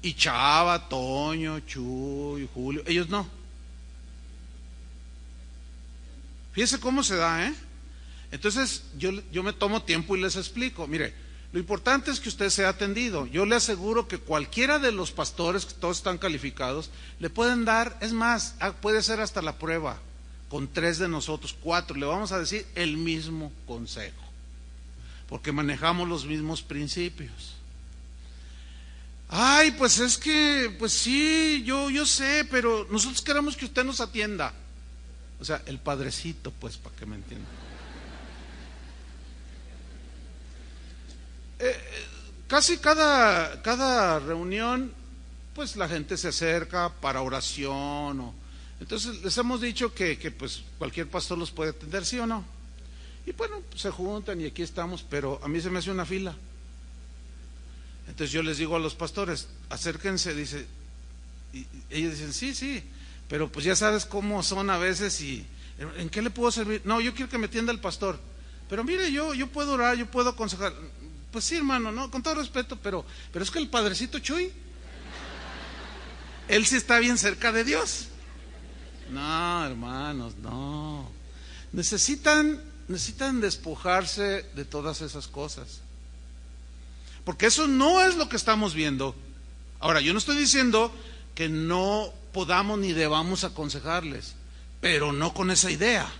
Y Chava, Toño, Chuy, Julio, ellos no. Fíjese cómo se da, Entonces yo me tomo tiempo y les explico. Mire, lo importante es que usted sea atendido. Yo le aseguro que cualquiera de los pastores, que todos están calificados, le pueden dar, es más, puede ser hasta la prueba, con 3 de nosotros, 4, le vamos a decir el mismo consejo, porque manejamos los mismos principios. Ay, pues es que, pues sí, yo sé, pero nosotros queremos que usted nos atienda. O sea, el padrecito, pues, para que me entiendan. Casi cada reunión, pues la gente se acerca para oración, entonces les hemos dicho que pues cualquier pastor los puede atender, ¿sí o no? Y bueno, pues, se juntan y aquí estamos, pero a mí se me hace una fila. Entonces yo les digo a los pastores, acérquense, dice, y ellos dicen, sí, pero pues ya sabes cómo son a veces, y ¿en qué le puedo servir? No, yo quiero que me atienda el pastor. Pero mire, yo puedo orar, yo puedo aconsejar. Pues sí, hermano, no, con todo respeto, pero es que el padrecito Chuy, él sí está bien cerca de Dios. No, hermanos, no. Necesitan despojarse de todas esas cosas, porque eso no es lo que estamos viendo. Ahora, yo no estoy diciendo que no podamos ni debamos aconsejarles, pero no con esa idea.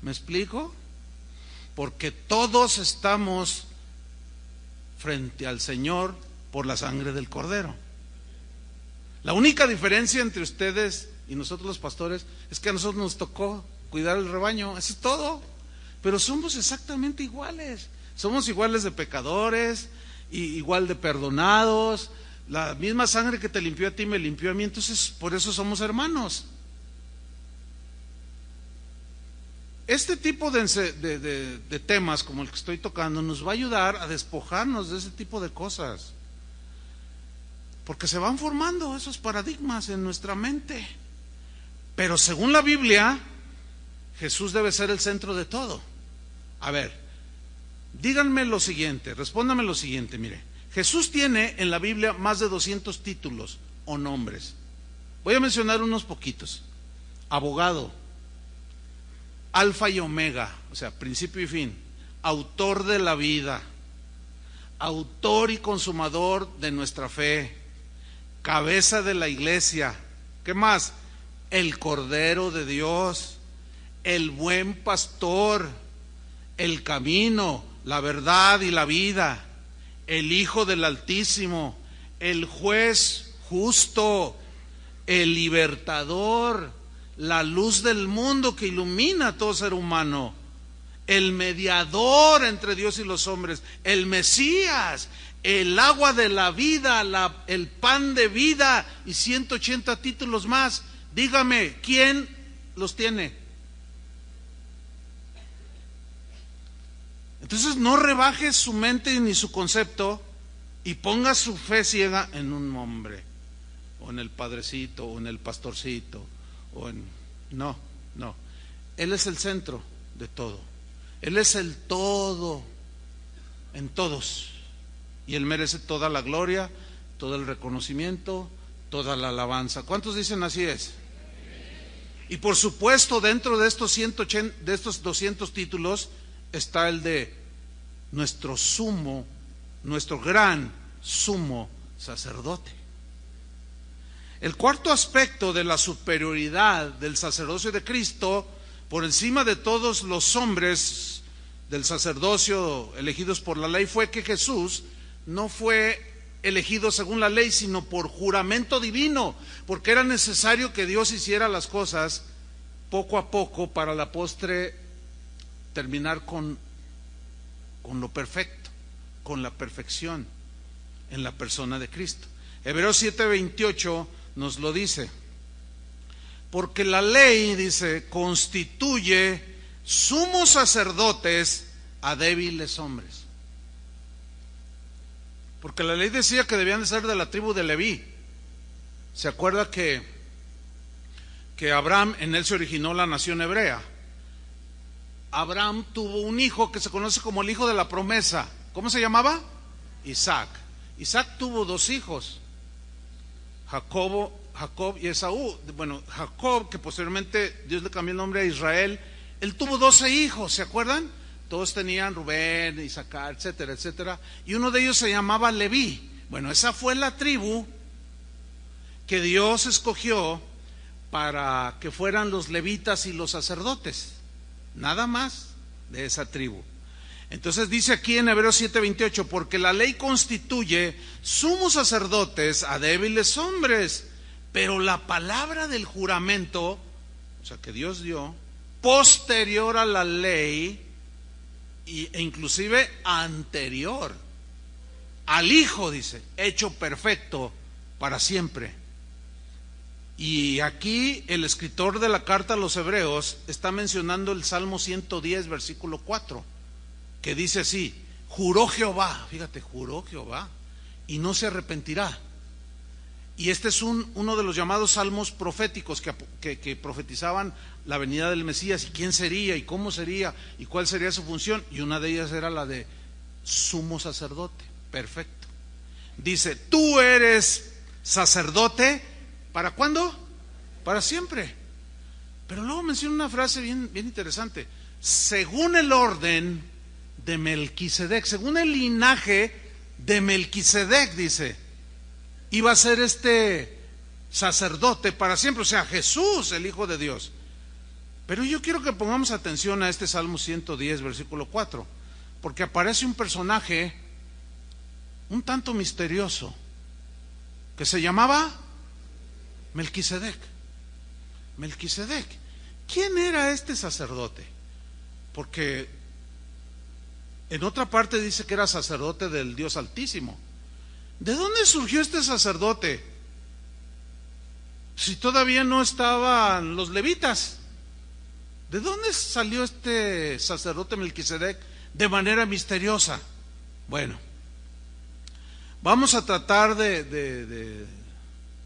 ¿Me explico? Porque todos estamos frente al Señor por la sangre del Cordero. La única diferencia entre ustedes y nosotros los pastores es que a nosotros nos tocó cuidar el rebaño, eso es todo. Pero somos exactamente iguales. Somos iguales de pecadores, y igual de perdonados. La misma sangre que te limpió a ti me limpió a mí, entonces por eso somos hermanos. Este tipo de temas como el que estoy tocando nos va a ayudar a despojarnos de ese tipo de cosas, porque se van formando esos paradigmas en nuestra mente. Pero según la Biblia, Jesús debe ser el centro de todo. A ver, díganme lo siguiente, respóndame lo siguiente, mire. Jesús tiene en la Biblia más de 200 títulos o nombres. Voy a mencionar unos poquitos. Abogado, Alfa y Omega, o sea, principio y fin. Autor de la vida, autor y consumador de nuestra fe, cabeza de la iglesia. ¿Qué más? El Cordero de Dios, el buen pastor, el camino, la verdad y la vida, el Hijo del Altísimo, el juez justo, el libertador, la luz del mundo que ilumina a todo ser humano, el mediador entre Dios y los hombres, el Mesías, el agua de la vida, el pan de vida y 180 títulos más. Dígame, ¿quién los tiene? Entonces no rebaje su mente ni su concepto y ponga su fe ciega en un hombre, o en el padrecito, o en el pastorcito, no. Él es el centro de todo. Él es el todo en todos. Y Él merece toda la gloria, todo el reconocimiento, toda la alabanza. ¿Cuántos dicen así es? Y por supuesto, dentro de estos 180, de estos 200 títulos, está el de nuestro gran sumo sacerdote. El cuarto aspecto de la superioridad del sacerdocio de Cristo por encima de todos los hombres del sacerdocio elegidos por la ley fue que Jesús no fue elegido según la ley, sino por juramento divino, porque era necesario que Dios hiciera las cosas poco a poco para la postre terminar con lo perfecto, con la perfección en la persona de Cristo. Hebreos 7:28 nos lo dice, porque la ley, dice, constituye sumos sacerdotes a débiles hombres. Porque la ley decía que debían de ser de la tribu de Leví. ¿Se acuerda que Abraham, en él se originó la nación hebrea? Abraham tuvo un hijo que se conoce como el hijo de la promesa. ¿Cómo se llamaba? Isaac. Isaac tuvo dos hijos, Jacob y Esaú. Bueno, Jacob, que posteriormente Dios le cambió el nombre a Israel, él tuvo 12 hijos, ¿se acuerdan? Todos tenían Rubén, Isaacar, etcétera, etcétera. Y uno de ellos se llamaba Leví. Bueno, esa fue la tribu que Dios escogió para que fueran los levitas y los sacerdotes. Nada más de esa tribu. Entonces dice aquí en Hebreos 7:28, porque la ley constituye sumos sacerdotes a débiles hombres, pero la palabra del juramento, o sea que Dios dio, posterior a la ley e inclusive anterior al Hijo, dice, hecho perfecto para siempre. Y aquí el escritor de la carta a los Hebreos está mencionando el Salmo 110, versículo 4, que dice así: juró Jehová, fíjate, juró Jehová, y no se arrepentirá. Y este es uno de los llamados salmos proféticos que profetizaban la venida del Mesías, y quién sería, y cómo sería, y cuál sería su función, y una de ellas era la de sumo sacerdote, perfecto. Dice, tú eres sacerdote, ¿para cuándo? Para siempre. Pero luego menciona una frase bien interesante, según el orden de Melquisedec, según el linaje de Melquisedec, dice, iba a ser este sacerdote para siempre, o sea, Jesús, el Hijo de Dios. Pero yo quiero que pongamos atención a este Salmo 110, versículo 4, porque aparece un personaje un tanto misterioso, que se llamaba Melquisedec. Melquisedec. ¿Quién era este sacerdote? Porque en otra parte dice que era sacerdote del Dios Altísimo. ¿De dónde surgió este sacerdote? Si todavía no estaban los levitas. ¿De dónde salió este sacerdote Melquisedec de manera misteriosa? Bueno, vamos a tratar de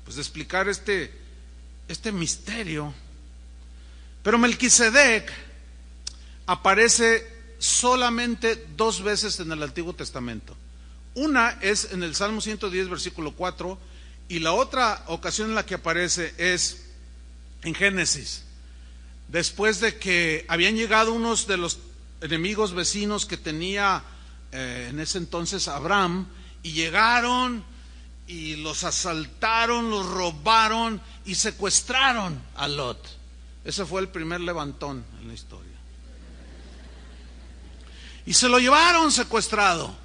explicar este misterio. Pero Melquisedec aparece solamente 2 veces en el Antiguo Testamento. Una es en el Salmo 110, versículo 4, y la otra ocasión en la que aparece es en Génesis, después de que habían llegado unos de los enemigos vecinos que tenía en ese entonces Abraham, y llegaron y los asaltaron, los robaron y secuestraron a Lot. Ese fue el primer levantón en la historia. Y se lo llevaron secuestrado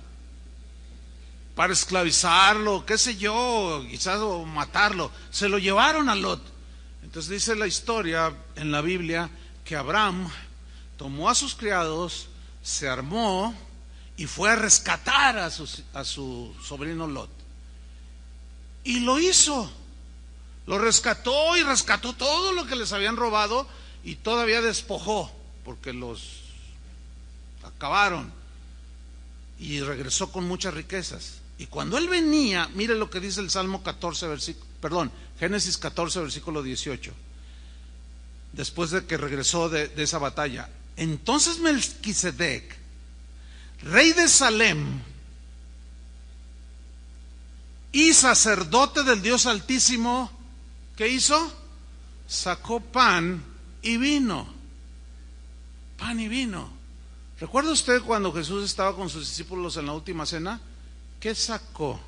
para esclavizarlo, qué sé yo, quizás o matarlo. Se lo llevaron a Lot. Entonces dice la historia en la Biblia que Abraham tomó a sus criados, se armó y fue a rescatar a su sobrino Lot. Y lo hizo. Lo rescató y rescató todo lo que les habían robado y todavía despojó porque los acabaron, y regresó con muchas riquezas. Y cuando él venía, mire lo que dice el Salmo 14, Génesis 14, versículo 18. Después de que regresó de esa batalla, entonces Melquisedec, rey de Salem y sacerdote del Dios Altísimo, ¿qué hizo? Sacó pan y vino. Pan y vino. ¿Recuerda usted cuando Jesús estaba con sus discípulos en la última cena? ¿Qué sacó?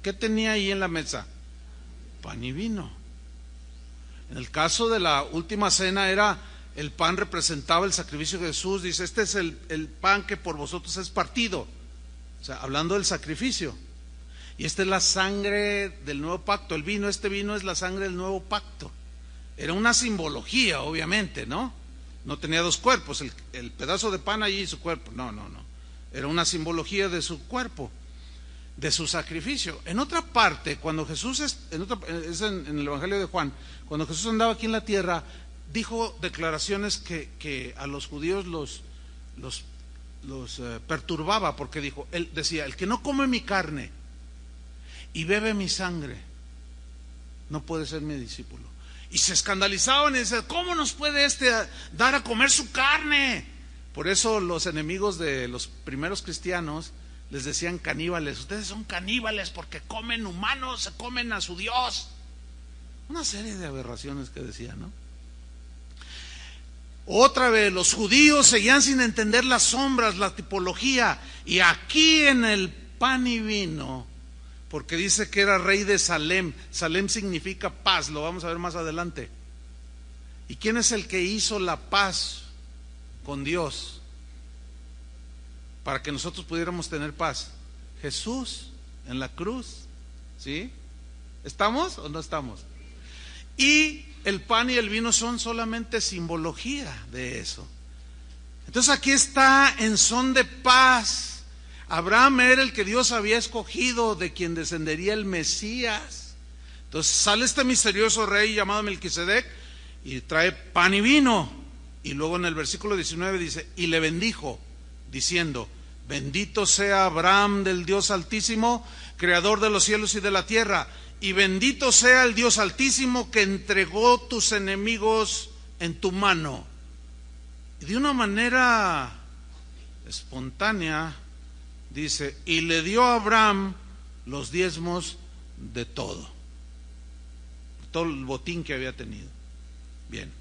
¿Qué tenía ahí en la mesa? Pan y vino. En el caso de la última cena era el pan, representaba el sacrificio de Jesús. Dice, este es el pan que por vosotros es partido. O sea, hablando del sacrificio. Y esta es la sangre del nuevo pacto. El vino, este vino es la sangre del nuevo pacto. Era una simbología, obviamente, ¿no? No tenía 2 cuerpos, el pedazo de pan allí y su cuerpo. No. Era una simbología de su cuerpo, de su sacrificio. En otra parte, cuando Jesús, es en el Evangelio de Juan, cuando Jesús andaba aquí en la tierra, dijo declaraciones que a los judíos los perturbaba, porque dijo, él decía, el que no come mi carne y bebe mi sangre, no puede ser mi discípulo. Y se escandalizaban y decían, ¿cómo nos puede dar a comer su carne? Por eso los enemigos de los primeros cristianos les decían caníbales. Ustedes son caníbales porque comen humanos, se comen a su Dios. Una serie de aberraciones que decían, ¿no? Otra vez, los judíos seguían sin entender las sombras, la tipología. Y aquí en el pan y vino, porque dice que era rey de Salem. Salem significa paz, lo vamos a ver más adelante. ¿Y quién es el que hizo la paz con Dios para que nosotros pudiéramos tener paz? Jesús en la cruz, ¿sí? ¿Estamos o no estamos? Y el pan y el vino son solamente simbología de eso. Entonces aquí está en son de paz. Abraham era el que Dios había escogido, de quien descendería el Mesías. Entonces sale este misterioso rey llamado Melquisedec y trae pan y vino. Y luego en el versículo 19 dice, y le bendijo, diciendo, bendito sea Abraham del Dios Altísimo, creador de los cielos y de la tierra, y bendito sea el Dios Altísimo que entregó tus enemigos en tu mano. Y de una manera espontánea dice, y le dio a Abraham los diezmos de todo el botín que había tenido. Bien,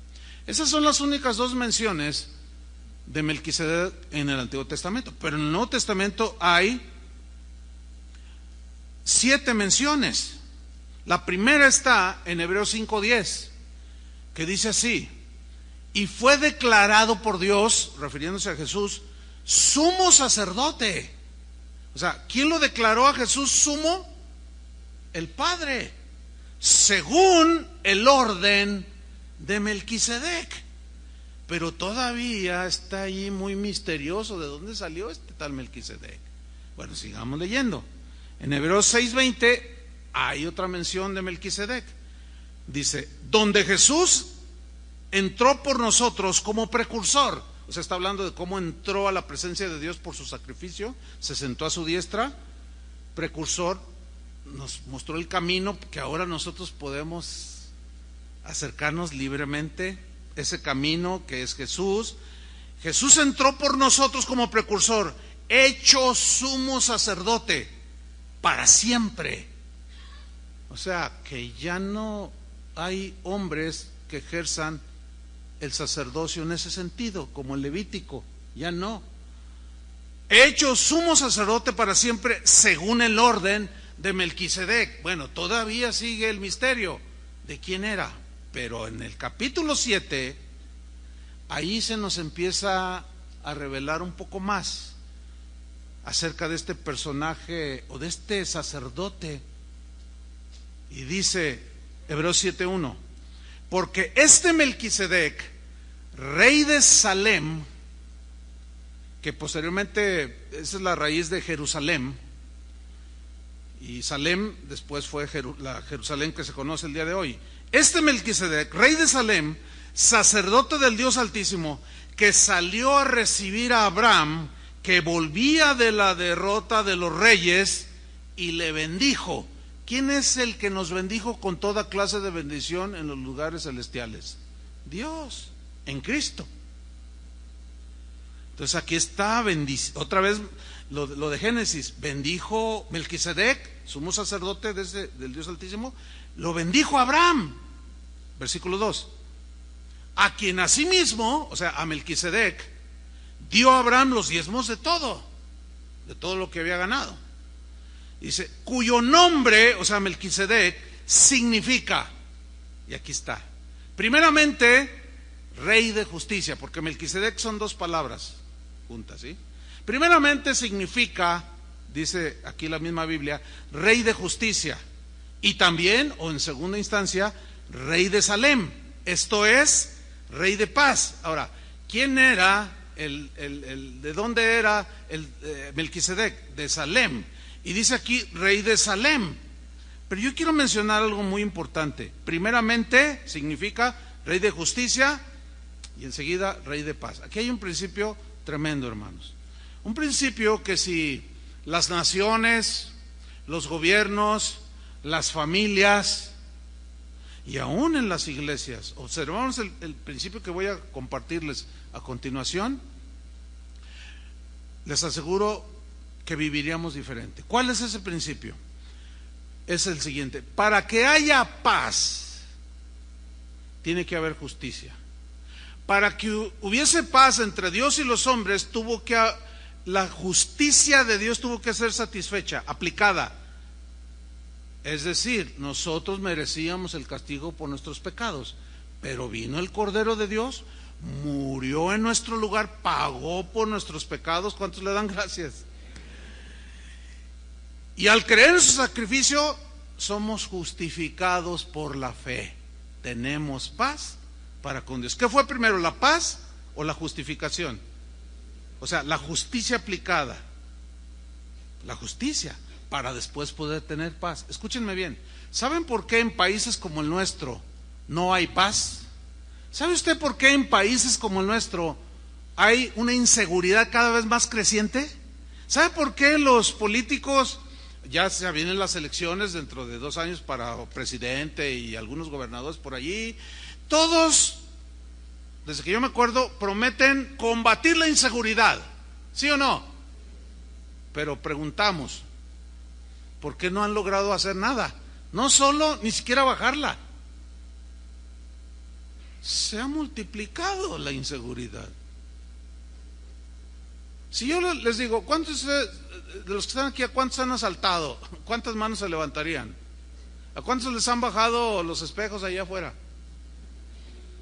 esas son las únicas 2 menciones de Melquisedec en el Antiguo Testamento, pero en el Nuevo Testamento hay 7 menciones. La primera está en Hebreos 5:10, que dice así, y fue declarado por Dios, refiriéndose a Jesús, sumo sacerdote. O sea, ¿quién lo declaró a Jesús sumo? El Padre, según el orden de Melquisedec. Pero todavía está ahí muy misterioso de dónde salió este tal Melquisedec. Bueno, sigamos leyendo. En Hebreos 6:20 hay otra mención de Melquisedec. Dice, donde Jesús entró por nosotros como precursor. O sea, está hablando de cómo entró a la presencia de Dios por su sacrificio, se sentó a su diestra, precursor, nos mostró el camino que ahora nosotros podemos acercarnos libremente, ese camino que es Jesús. Jesús entró por nosotros como precursor, hecho sumo sacerdote para siempre. O sea, que ya no hay hombres que ejerzan el sacerdocio en ese sentido, como el levítico, ya no. Hecho sumo sacerdote para siempre según el orden de Melquisedec. Bueno, todavía sigue el misterio de quién era, pero en el capítulo 7, ahí se nos empieza a revelar un poco más acerca de este personaje o de este sacerdote. Y dice Hebreos 7:1, porque este Melquisedec, rey de Salem, que posteriormente esa es la raíz de Jerusalén, y Salem después fue la Jerusalén que se conoce el día de hoy. Este Melquisedec, rey de Salem, sacerdote del Dios Altísimo, que salió a recibir a Abraham, que volvía de la derrota de los reyes, y le bendijo. ¿Quién es el que nos bendijo con toda clase de bendición en los lugares celestiales? Dios, en Cristo. Entonces aquí está otra vez lo de Génesis. Bendijo Melquisedec, sumo sacerdote del Dios Altísimo, lo bendijo a Abraham, versículo 2, a quien asimismo, o sea, a Melquisedec, dio a Abraham los diezmos de todo lo que había ganado. Dice, cuyo nombre, o sea, Melquisedec, significa, y aquí está, primeramente, rey de justicia, porque Melquisedec son dos palabras juntas, ¿sí? Primeramente significa, dice aquí la misma Biblia, rey de justicia, y también, o en segunda instancia, rey de Salem, esto es, rey de paz. Ahora, ¿quién era de dónde era Melquisedec? De Salem. Y dice aquí, rey de Salem. Pero yo quiero mencionar algo muy importante. Primeramente, significa rey de justicia, y enseguida, rey de paz. Aquí hay un principio tremendo, hermanos. Un principio que si las naciones, los gobiernos, las familias, y aún en las iglesias, observamos el principio que voy a compartirles a continuación, les aseguro que viviríamos diferente. ¿Cuál es ese principio? Es el siguiente: para que haya paz, tiene que haber justicia. Para que hubiese paz entre Dios y los hombres, la justicia de Dios tuvo que ser satisfecha, aplicada. Es decir, nosotros merecíamos el castigo por nuestros pecados, pero vino el Cordero de Dios, murió en nuestro lugar, pagó por nuestros pecados. ¿Cuántos le dan gracias? Y al creer en su sacrificio, somos justificados por la fe. Tenemos paz para con Dios. ¿Qué fue primero, la paz o la justificación? O sea, la justicia aplicada. La justicia, para después poder tener paz. Escúchenme bien. ¿Saben por qué en países como el nuestro no hay paz? ¿Sabe usted por qué en países como el nuestro hay una inseguridad cada vez más creciente? ¿Sabe por qué los políticos, ya se vienen las elecciones dentro de 2 años para presidente y algunos gobernadores por allí, todos, desde que yo me acuerdo, prometen combatir la inseguridad? ¿Sí o no? Pero preguntamos, ¿por qué no han logrado hacer nada? No solo, ni siquiera bajarla. Se ha multiplicado la inseguridad. Si yo les digo, ¿cuántos de los que están aquí, a cuántos han asaltado? ¿Cuántas manos se levantarían? ¿A cuántos les han bajado los espejos allá afuera?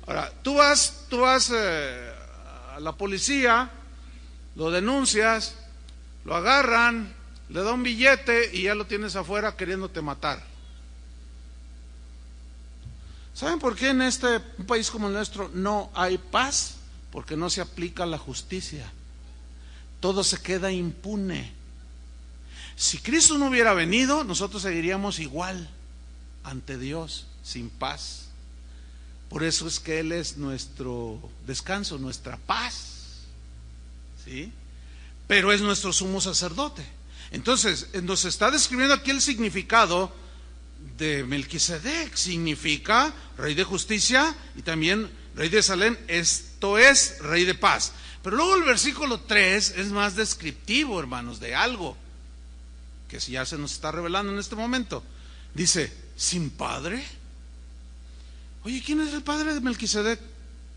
Ahora, tú vas a la policía, lo denuncias, lo agarran, le da un billete y ya lo tienes afuera queriéndote matar. ¿Saben por qué en un país como el nuestro no hay paz? Porque no se aplica la justicia. Todo se queda impune. Si Cristo no hubiera venido, nosotros seguiríamos igual ante Dios, sin paz. Por eso es que Él es nuestro descanso, nuestra paz, ¿sí? Pero es nuestro sumo sacerdote. Entonces, nos está describiendo aquí el significado de Melquisedec. Significa rey de justicia y también rey de Salem, esto es rey de paz. Pero luego el versículo 3 es más descriptivo, hermanos, de algo que ya se nos está revelando en este momento. Dice, ¿sin padre? Oye, ¿quién es el padre de Melquisedec?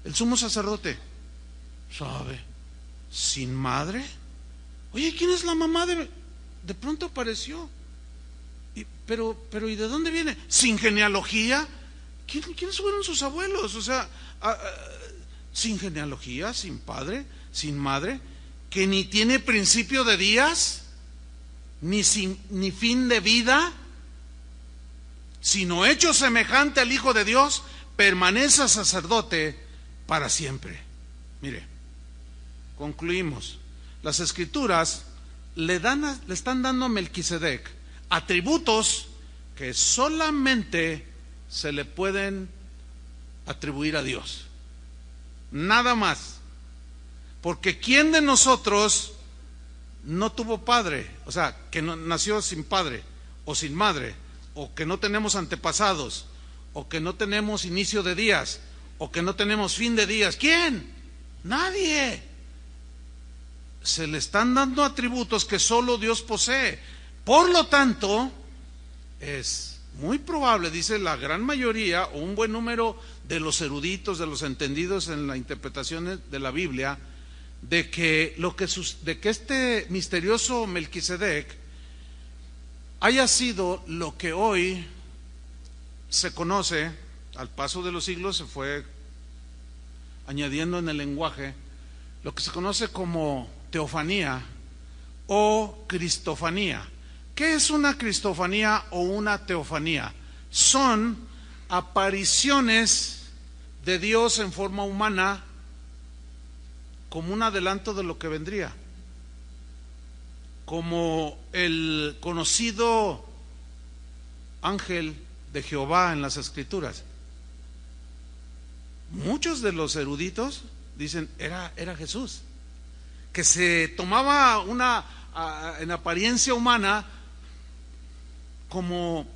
El sumo sacerdote. ¿Sabe? ¿Sin madre? Oye, ¿quién es la mamá de pronto apareció? Pero ¿y de dónde viene? ¿Sin genealogía? ¿Quiénes fueron sus abuelos? O sea, sin genealogía, sin padre, sin madre, que ni tiene principio de días, ni fin de vida, sino hecho semejante al Hijo de Dios, permanece sacerdote para siempre. Mire, concluimos. Las Escrituras le están dando a Melquisedec atributos que solamente se le pueden atribuir a Dios. Nada más. Porque ¿quién de nosotros no tuvo padre? O sea, que no, nació sin padre o sin madre, o que no tenemos antepasados, o que no tenemos inicio de días, o que no tenemos fin de días. ¿Quién? Nadie. Se le están dando atributos que solo Dios posee. Por lo tanto, es muy probable, dice la gran mayoría o un buen número de los eruditos, de los entendidos en la interpretación de la Biblia, de que este misterioso Melquisedec haya sido lo que hoy se conoce, al paso de los siglos se fue añadiendo en el lenguaje, lo que se conoce como teofanía o cristofanía. ¿Qué es una cristofanía o una teofanía? Son apariciones de Dios en forma humana como un adelanto de lo que vendría, como el conocido ángel de Jehová en las Escrituras. Muchos de los eruditos dicen era Jesús, que se tomaba en apariencia humana como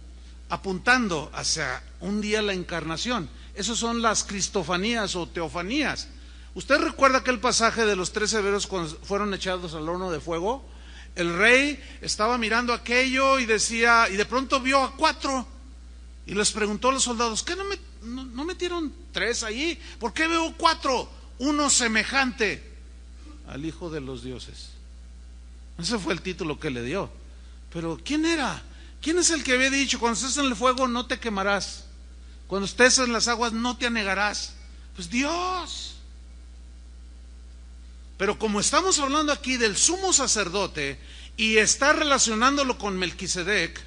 apuntando hacia un día la encarnación. Esas son las cristofanías o teofanías. ¿Usted recuerda aquel pasaje de los 3 hebreos cuando fueron echados al horno de fuego? El rey estaba mirando aquello y decía, y de pronto vio a 4 y les preguntó a los soldados, ¿qué no metieron 3 allí? ¿Por qué veo 4? Uno semejante al Hijo de los dioses. Ese fue el título que le dio. Pero ¿quién era? ¿Quién es el que había dicho, cuando estés en el fuego no te quemarás, cuando estés en las aguas no te anegarás? Pues Dios. Pero como estamos hablando aquí del sumo sacerdote y está relacionándolo con Melquisedec,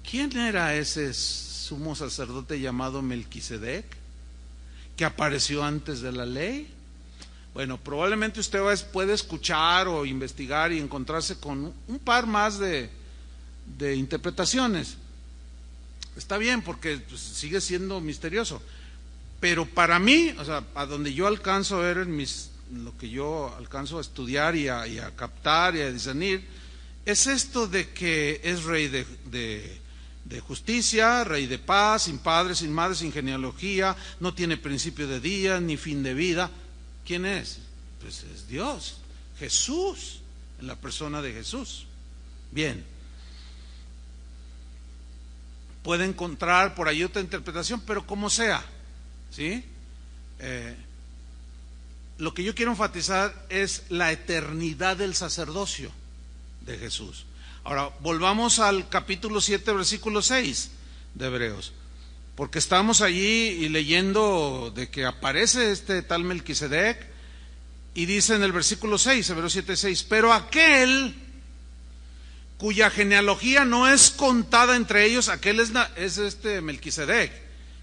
¿quién era ese sumo sacerdote llamado Melquisedec que apareció antes de la ley? Bueno, probablemente usted puede escuchar o investigar y encontrarse con un par más de interpretaciones. Está bien, porque pues, sigue siendo misterioso. Pero para mí, o sea, a donde yo alcanzo a ver lo que yo alcanzo a estudiar y a captar y a discernir, es esto de que es rey de justicia, rey de paz, sin padre, sin madre, sin genealogía, no tiene principio de día ni fin de vida. ¿Quién es? Pues es Dios, Jesús, en la persona de Jesús. Bien, puede encontrar por ahí otra interpretación, pero como sea, ¿sí? Lo que yo quiero enfatizar es la eternidad del sacerdocio de Jesús. Ahora, volvamos al capítulo 7, versículo 6 de Hebreos, porque estamos allí y leyendo de que aparece este tal Melquisedec, y dice en el versículo 6, Hebreos 7, 6, pero aquel cuya genealogía no es contada entre ellos, aquel es Melquisedec,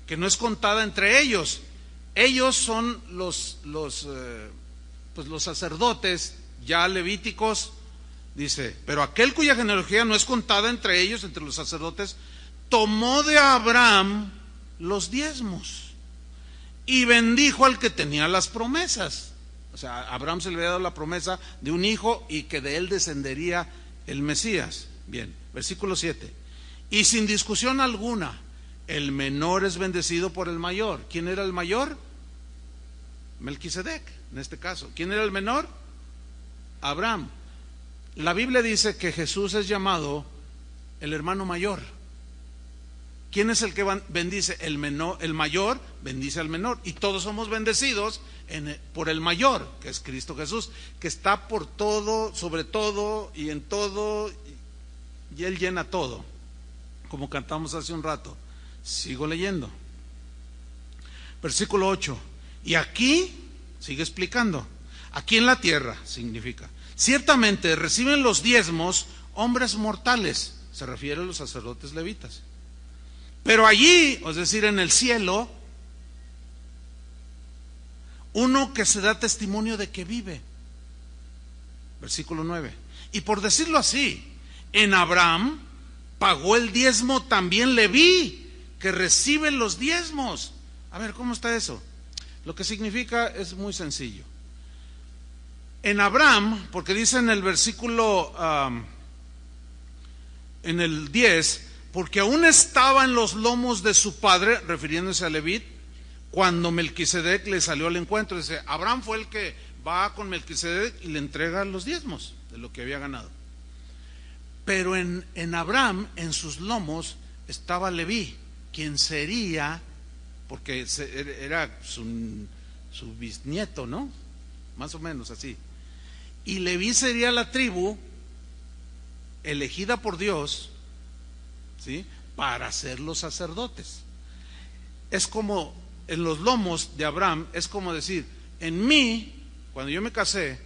que no es contada entre ellos. Ellos son los sacerdotes ya levíticos, dice, pero aquel cuya genealogía no es contada entre ellos, entre los sacerdotes, tomó de Abraham los diezmos y bendijo al que tenía las promesas. O sea, a Abraham se le había dado la promesa de un hijo y que de él descendería el Mesías. Bien, versículo 7. Y sin discusión alguna, el menor es bendecido por el mayor. ¿Quién era el mayor? Melquisedec, en este caso. ¿Quién era el menor? Abraham. La Biblia dice que Jesús es llamado el hermano mayor. ¿Quién es el que bendice? El mayor bendice al menor. Y todos somos bendecidos por el mayor, que es Cristo Jesús, que está por todo, sobre todo y en todo, y Él llena todo, como cantamos hace un rato. Sigo leyendo. Versículo 8. Y aquí, sigue explicando, aquí en la tierra significa, ciertamente reciben los diezmos hombres mortales, se refiere a los sacerdotes levitas. Pero allí, es decir, en el cielo, uno que se da testimonio de que vive. Versículo 9. Y por decirlo así, en Abraham pagó el diezmo también Leví, que recibe los diezmos. A ver, ¿cómo está eso? Lo que significa es muy sencillo. En Abraham, porque dice en el versículo, en el 10, porque aún estaba en los lomos de su padre, refiriéndose a Leví, cuando Melquisedec le salió al encuentro. Dice, Abraham fue el que va con Melquisedec y le entrega los diezmos de lo que había ganado. Pero en Abraham, en sus lomos, estaba Leví, quien sería, porque era su bisnieto, ¿no? Más o menos así. Y Leví sería la tribu elegida por Dios, ¿sí?, para ser los sacerdotes. Es como en los lomos de Abraham, es como decir, en mí, cuando yo me casé,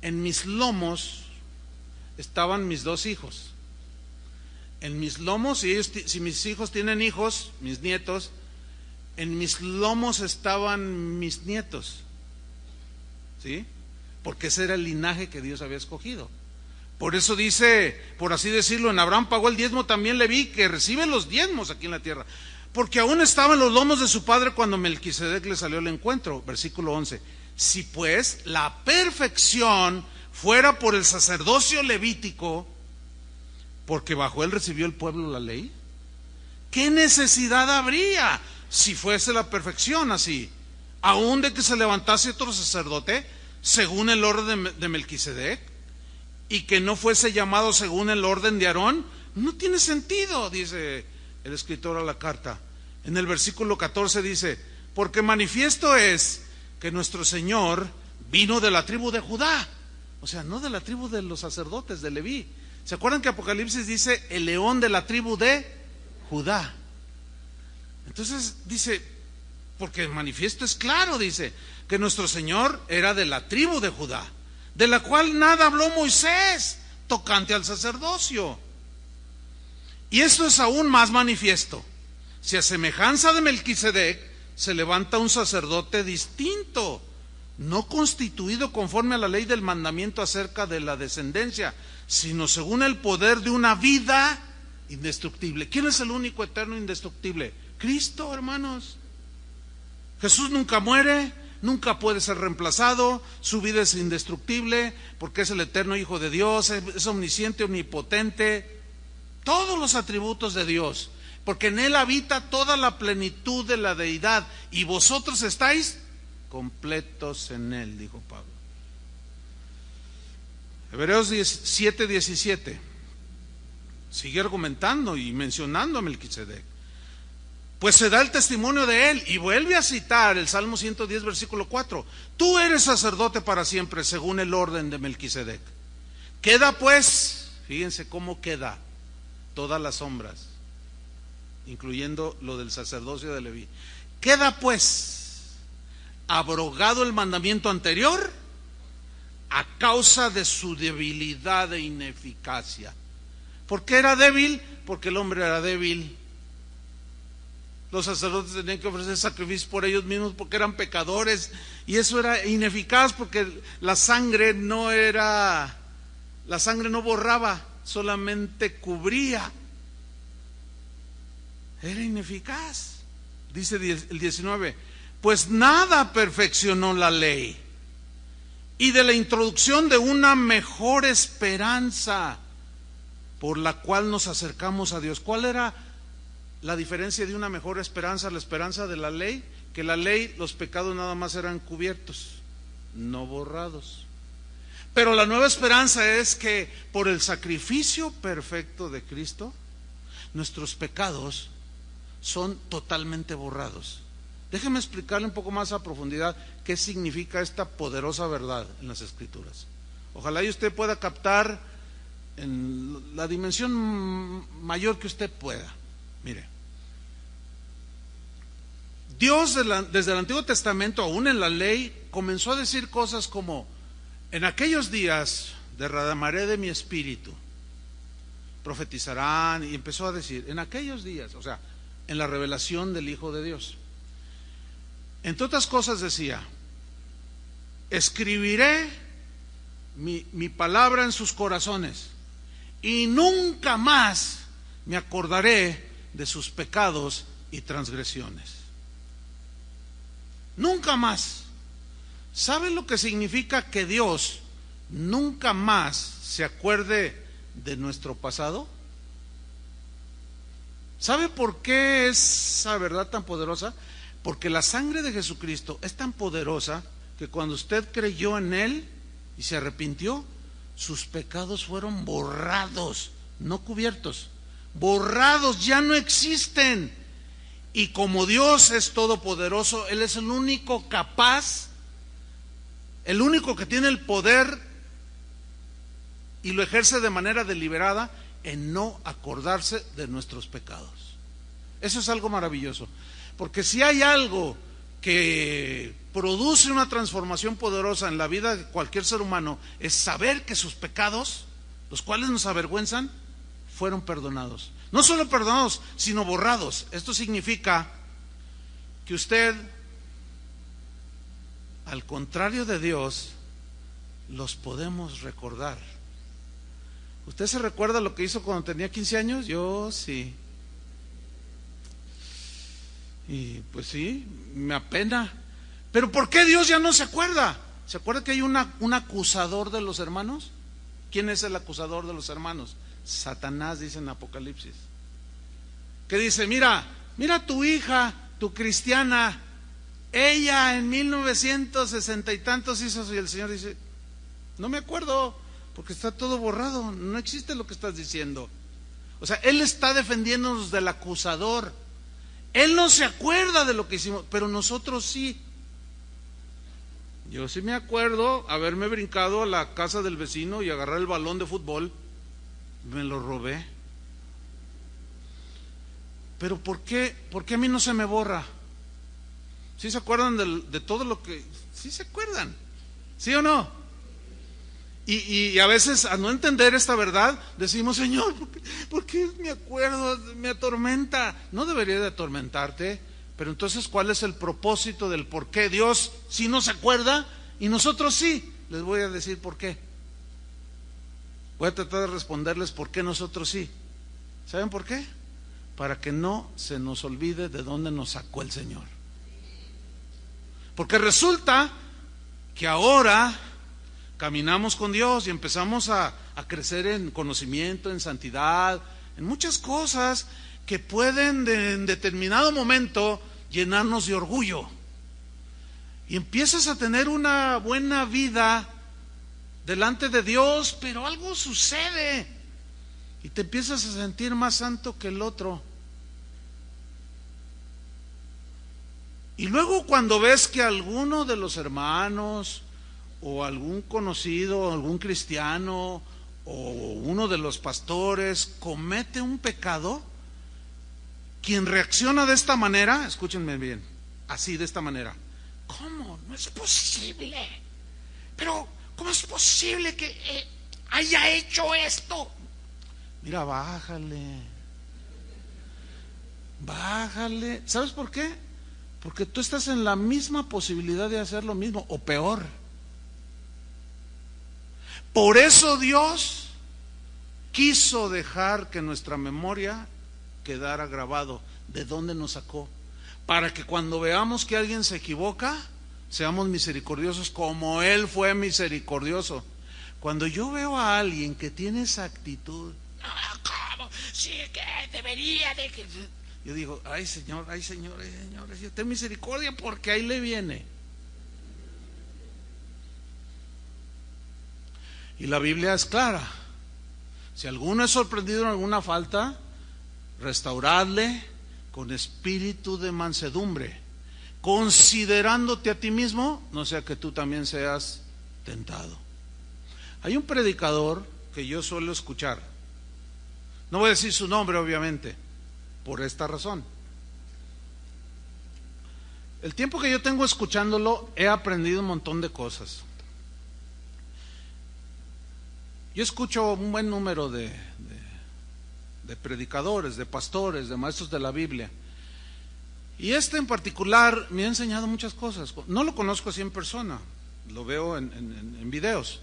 en mis lomos estaban mis dos hijos. En mis lomos, si mis hijos tienen hijos, mis nietos, en mis lomos estaban mis nietos, ¿sí? Porque ese era el linaje que Dios había escogido. Por eso dice, por así decirlo, en Abraham pagó el diezmo también Leví, que recibe los diezmos aquí en la tierra, porque aún estaba en los lomos de su padre cuando Melquisedec le salió al encuentro. Versículo 11. Si pues la perfección fuera por el sacerdocio levítico, porque bajo él recibió el pueblo la ley, ¿qué necesidad habría si fuese la perfección así? Aún de que se levantase otro sacerdote según el orden de Melquisedec, y que no fuese llamado según el orden de Aarón. No tiene sentido, dice el escritor a la carta. En el versículo 14 dice, porque manifiesto es que nuestro Señor vino de la tribu de Judá, o sea, no de la tribu de los sacerdotes de Leví. ¿Se acuerdan que Apocalipsis dice el león de la tribu de Judá? Entonces dice, porque manifiesto es claro, dice que nuestro Señor era de la tribu de Judá, de la cual nada habló Moisés tocante al sacerdocio. Y esto es aún más manifiesto, si a semejanza de Melquisedec se levanta un sacerdote distinto, no constituido conforme a la ley del mandamiento acerca de la descendencia, sino según el poder de una vida indestructible. ¿Quién es el único eterno indestructible? Cristo, hermanos. Jesús nunca muere, nunca puede ser reemplazado, su vida es indestructible porque es el eterno Hijo de Dios, es omnisciente, omnipotente, todos los atributos de Dios, porque en Él habita toda la plenitud de la deidad, y vosotros estáis completos en Él, dijo Pablo. Hebreos 7:17 sigue argumentando y mencionando a Melquisedec. Pues se da el testimonio de él, y vuelve a citar el Salmo 110, versículo 4. Tú eres sacerdote para siempre, según el orden de Melquisedec. Queda pues, fíjense cómo queda todas las sombras, incluyendo lo del sacerdocio de Leví. Queda pues abrogado el mandamiento anterior a causa de su debilidad e ineficacia. ¿Por qué era débil? Porque el hombre era débil. Los sacerdotes tenían que ofrecer sacrificios por ellos mismos porque eran pecadores, y eso era ineficaz porque la sangre no borraba, solamente cubría. Era ineficaz. Dice el 19, pues nada perfeccionó la ley, y de la introducción de una mejor esperanza por la cual nos acercamos a Dios. ¿Cuál era la diferencia de una mejor esperanza, la esperanza de la ley? Que la ley, los pecados nada más eran cubiertos, no borrados. Pero la nueva esperanza es que por el sacrificio perfecto de Cristo, nuestros pecados son totalmente borrados. Déjeme explicarle un poco más a profundidad qué significa esta poderosa verdad en las Escrituras. Ojalá y usted pueda captar en la dimensión mayor que usted pueda. Mire, Dios desde el Antiguo Testamento, aún en la ley, comenzó a decir cosas como: en aquellos días derramaré de mi espíritu, profetizarán, y empezó a decir, en aquellos días, o sea, en la revelación del Hijo de Dios. Entre otras cosas decía: escribiré mi palabra en sus corazones, y nunca más me acordaré de sus pecados y transgresiones. Nunca más. ¿Saben lo que significa que Dios nunca más se acuerde de nuestro pasado? ¿Sabe por qué esa verdad tan poderosa? Porque la sangre de Jesucristo es tan poderosa que cuando usted creyó en Él y se arrepintió, sus pecados fueron borrados, no cubiertos, borrados, ya no existen. Y como Dios es todopoderoso, Él es el único capaz, el único que tiene el poder, y lo ejerce de manera deliberada, en no acordarse de nuestros pecados. Eso es algo maravilloso, porque si hay algo que produce una transformación poderosa en la vida de cualquier ser humano, es saber que sus pecados, los cuales nos avergüenzan, fueron perdonados. No solo perdonados, sino borrados. Esto significa que usted, al contrario de Dios, los podemos recordar. ¿Usted se recuerda lo que hizo cuando tenía 15 años? Yo sí. Y pues sí, me apena. Pero ¿por qué Dios ya no se acuerda? ¿Se acuerda que hay un acusador de los hermanos? ¿Quién es el acusador de los hermanos? Satanás, dice en Apocalipsis. Que dice, mira tu hija, tu cristiana, ella en 1960 y tantos hizo, y el Señor dice, no me acuerdo, porque está todo borrado, no existe lo que estás diciendo. O sea, Él está defendiéndonos del acusador. Él no se acuerda de lo que hicimos, pero nosotros sí. Yo sí me acuerdo haberme brincado a la casa del vecino y agarrar el balón de fútbol. Me lo robé. Pero ¿por qué a mí no se me borra? ¿Sí se acuerdan de todo lo que... ¿Sí se acuerdan? ¿Sí o no? Y a veces, a no entender esta verdad, decimos, Señor, ¿por qué me acuerdo? Me atormenta. No debería de atormentarte, pero entonces, ¿cuál es el propósito del por qué Dios sí no se acuerda y nosotros sí? Les voy a decir por qué. Voy a tratar de responderles por qué nosotros sí. ¿Saben por qué? Para que no se nos olvide de dónde nos sacó el Señor. Porque resulta que ahora caminamos con Dios y empezamos a crecer en conocimiento, en santidad, en muchas cosas que pueden en determinado momento llenarnos de orgullo. Y empiezas a tener una buena vida delante de Dios, pero algo sucede y te empiezas a sentir más santo que el otro. Y luego cuando ves que alguno de los hermanos o algún conocido, algún cristiano o uno de los pastores comete un pecado, quien reacciona de esta manera, escúchenme bien, así de esta manera: ¿cómo? No es posible. Pero ¿cómo es posible que haya hecho esto? Mira, bájale. Bájale. ¿Sabes por qué? Porque tú estás en la misma posibilidad de hacer lo mismo o peor. Por eso Dios quiso dejar que nuestra memoria quedara grabado de dónde nos sacó, para que cuando veamos que alguien se equivoca, seamos misericordiosos como Él fue misericordioso. Cuando yo veo a alguien que tiene esa actitud, ¿cómo? Sí, que debería de que... Yo digo, ay Señor, ten misericordia porque ahí le viene. Y la Biblia es clara. Si alguno es sorprendido en alguna falta, restauradle con espíritu de mansedumbre, considerándote a ti mismo, no sea que tú también seas tentado. Hay un predicador que yo suelo escuchar, no voy a decir su nombre obviamente, por esta razón. El tiempo que yo tengo escuchándolo he aprendido un montón de cosas. Yo escucho un buen número de predicadores, de pastores, de maestros de la Biblia. Y este en particular me ha enseñado muchas cosas. No lo conozco así en persona, lo veo en videos.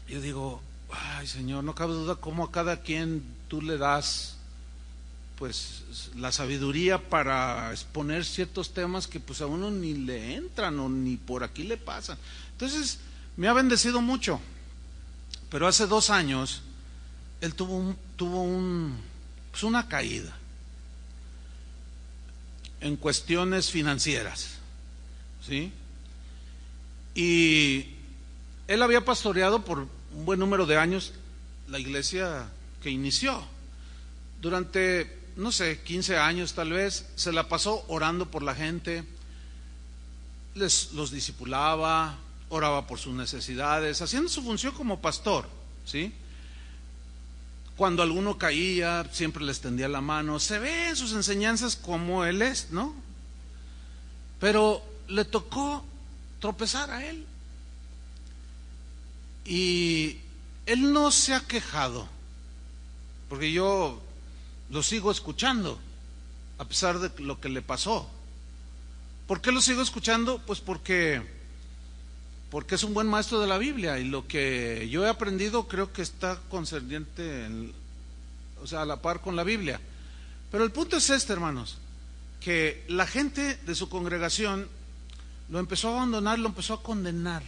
Yo digo, ay Señor, no cabe duda cómo a cada quien tú le das pues la sabiduría para exponer ciertos temas que pues a uno ni le entran o ni por aquí le pasan. Entonces me ha bendecido mucho. Pero hace 2 años él tuvo una caída en cuestiones financieras, ¿sí? Y él había pastoreado por un buen número de años la iglesia que inició. Durante, no sé, 15 años tal vez, se la pasó orando por la gente, los discipulaba, oraba por sus necesidades, haciendo su función como pastor, ¿sí? Cuando alguno caía, siempre les tendía la mano. Se ve en sus enseñanzas como él es, ¿no? Pero le tocó tropezar a él. Y él no se ha quejado, porque yo lo sigo escuchando, a pesar de lo que le pasó. ¿Por qué lo sigo escuchando? Pues porque es un buen maestro de la Biblia, y lo que yo he aprendido creo que está concerniente, a la par con la Biblia. Pero el punto es este, hermanos, que la gente de su congregación lo empezó a abandonar, lo empezó a condenar,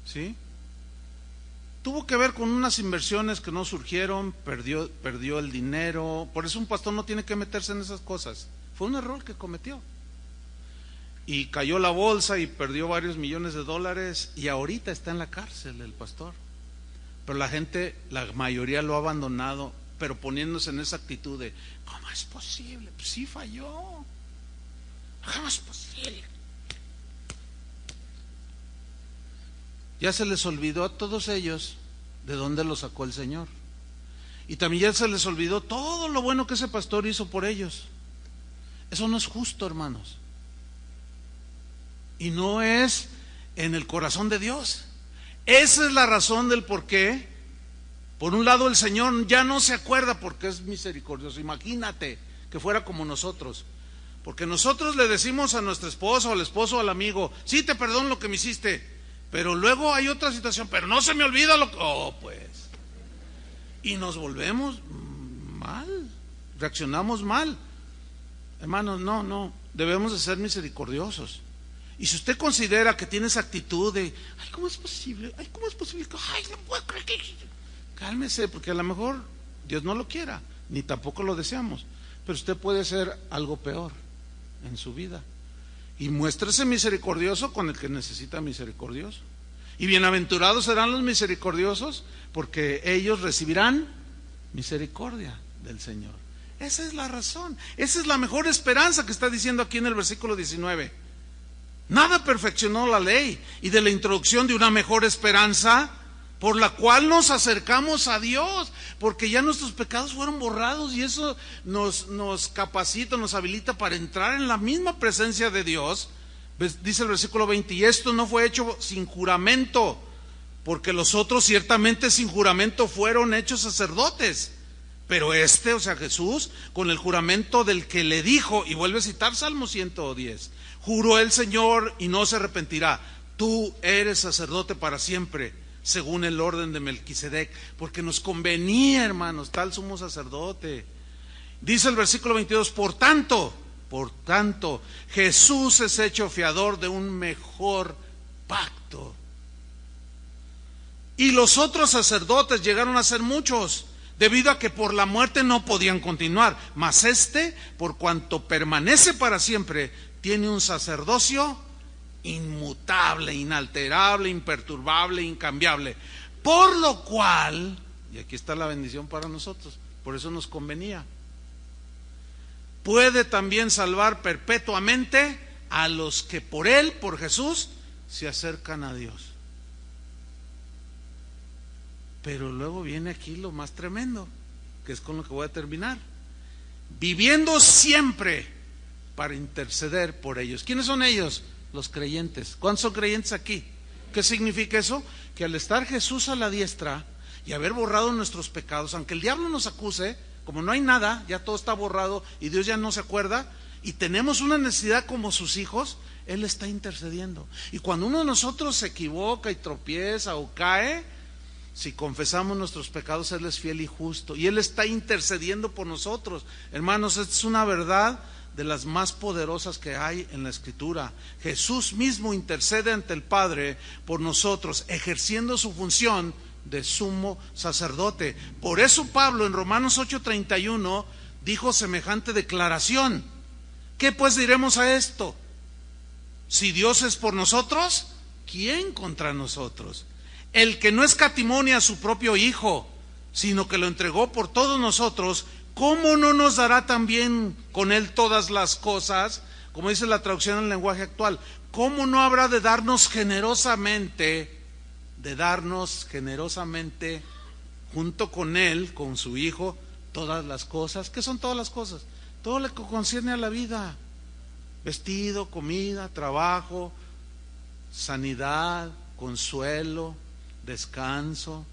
¿sí? Tuvo que ver con unas inversiones que no surgieron, perdió el dinero. Por eso un pastor no tiene que meterse en esas cosas. Fue un error que cometió. Y cayó la bolsa y perdió varios millones de dólares, y ahorita está en la cárcel el pastor. Pero la gente, la mayoría lo ha abandonado, pero poniéndose en esa actitud de, ¿cómo es posible? Pues sí falló. ¿Cómo es posible? Ya se les olvidó a todos ellos de dónde los sacó el Señor. Y también ya se les olvidó todo lo bueno que ese pastor hizo por ellos. Eso no es justo, hermanos. Y no es en el corazón de Dios. Esa es la razón del por qué. Por un lado, el Señor ya no se acuerda porque es misericordioso. Imagínate que fuera como nosotros. Porque nosotros le decimos a nuestra esposa o al esposo o al amigo, sí, te perdono lo que me hiciste. Pero luego hay otra situación, pero no se me olvida lo que... Oh, pues. Y nos volvemos mal, reaccionamos mal. Hermanos, no, debemos de ser misericordiosos. Y si usted considera que tiene esa actitud de, ay, ¿cómo es posible? Ay, no puedo creer que... Cálmese, porque a lo mejor Dios no lo quiera, ni tampoco lo deseamos. Pero usted puede ser algo peor en su vida. Y muéstrese misericordioso con el que necesita misericordioso. Y bienaventurados serán los misericordiosos, porque ellos recibirán misericordia del Señor. Esa es la razón, esa es la mejor esperanza que está diciendo aquí en el versículo 19. Nada perfeccionó la ley, y de la introducción de una mejor esperanza por la cual nos acercamos a Dios, porque ya nuestros pecados fueron borrados, y eso nos capacita, nos habilita para entrar en la misma presencia de Dios. Dice el versículo 20, y esto no fue hecho sin juramento, porque los otros ciertamente sin juramento fueron hechos sacerdotes, pero o sea Jesús, con el juramento del que le dijo, y vuelve a citar Salmo 110, juró el Señor y no se arrepentirá, tú eres sacerdote para siempre, según el orden de Melquisedec, porque nos convenía, hermanos, tal sumo sacerdote. Dice el versículo 22, por tanto, Jesús es hecho fiador de un mejor pacto. Y los otros sacerdotes llegaron a ser muchos, debido a que por la muerte no podían continuar, mas por cuanto permanece para siempre, tiene un sacerdocio inmutable, inalterable, imperturbable, incambiable, por lo cual, y aquí está la bendición para nosotros, por eso nos convenía, puede también salvar perpetuamente a los que por él, por Jesús, se acercan a Dios. Pero luego viene aquí lo más tremendo, que es con lo que voy a terminar. Viviendo siempre para interceder por ellos. ¿Quiénes son ellos? Los creyentes. ¿Cuántos son creyentes aquí? ¿Qué significa eso? Que al estar Jesús a la diestra y haber borrado nuestros pecados, aunque el diablo nos acuse, como no hay nada, ya todo está borrado y Dios ya no se acuerda, y tenemos una necesidad como sus hijos, Él está intercediendo. Y cuando uno de nosotros se equivoca y tropieza o cae, si confesamos nuestros pecados, Él es fiel y justo, y Él está intercediendo por nosotros. Hermanos, esta es una verdad de las más poderosas que hay en la Escritura. Jesús mismo intercede ante el Padre por nosotros, ejerciendo su función de sumo sacerdote. Por eso Pablo en Romanos 8:31 dijo semejante declaración: ¿qué pues diremos a esto? Si Dios es por nosotros, ¿quién contra nosotros? El que no escatimó ni a su propio Hijo, sino que lo entregó por todos nosotros, ¿cómo no nos dará también con Él todas las cosas? Como dice la traducción en el lenguaje actual, ¿cómo no habrá de darnos generosamente junto con Él, con su Hijo, todas las cosas? ¿Qué son todas las cosas? Todo lo que concierne a la vida: vestido, comida, trabajo, sanidad, consuelo, descanso.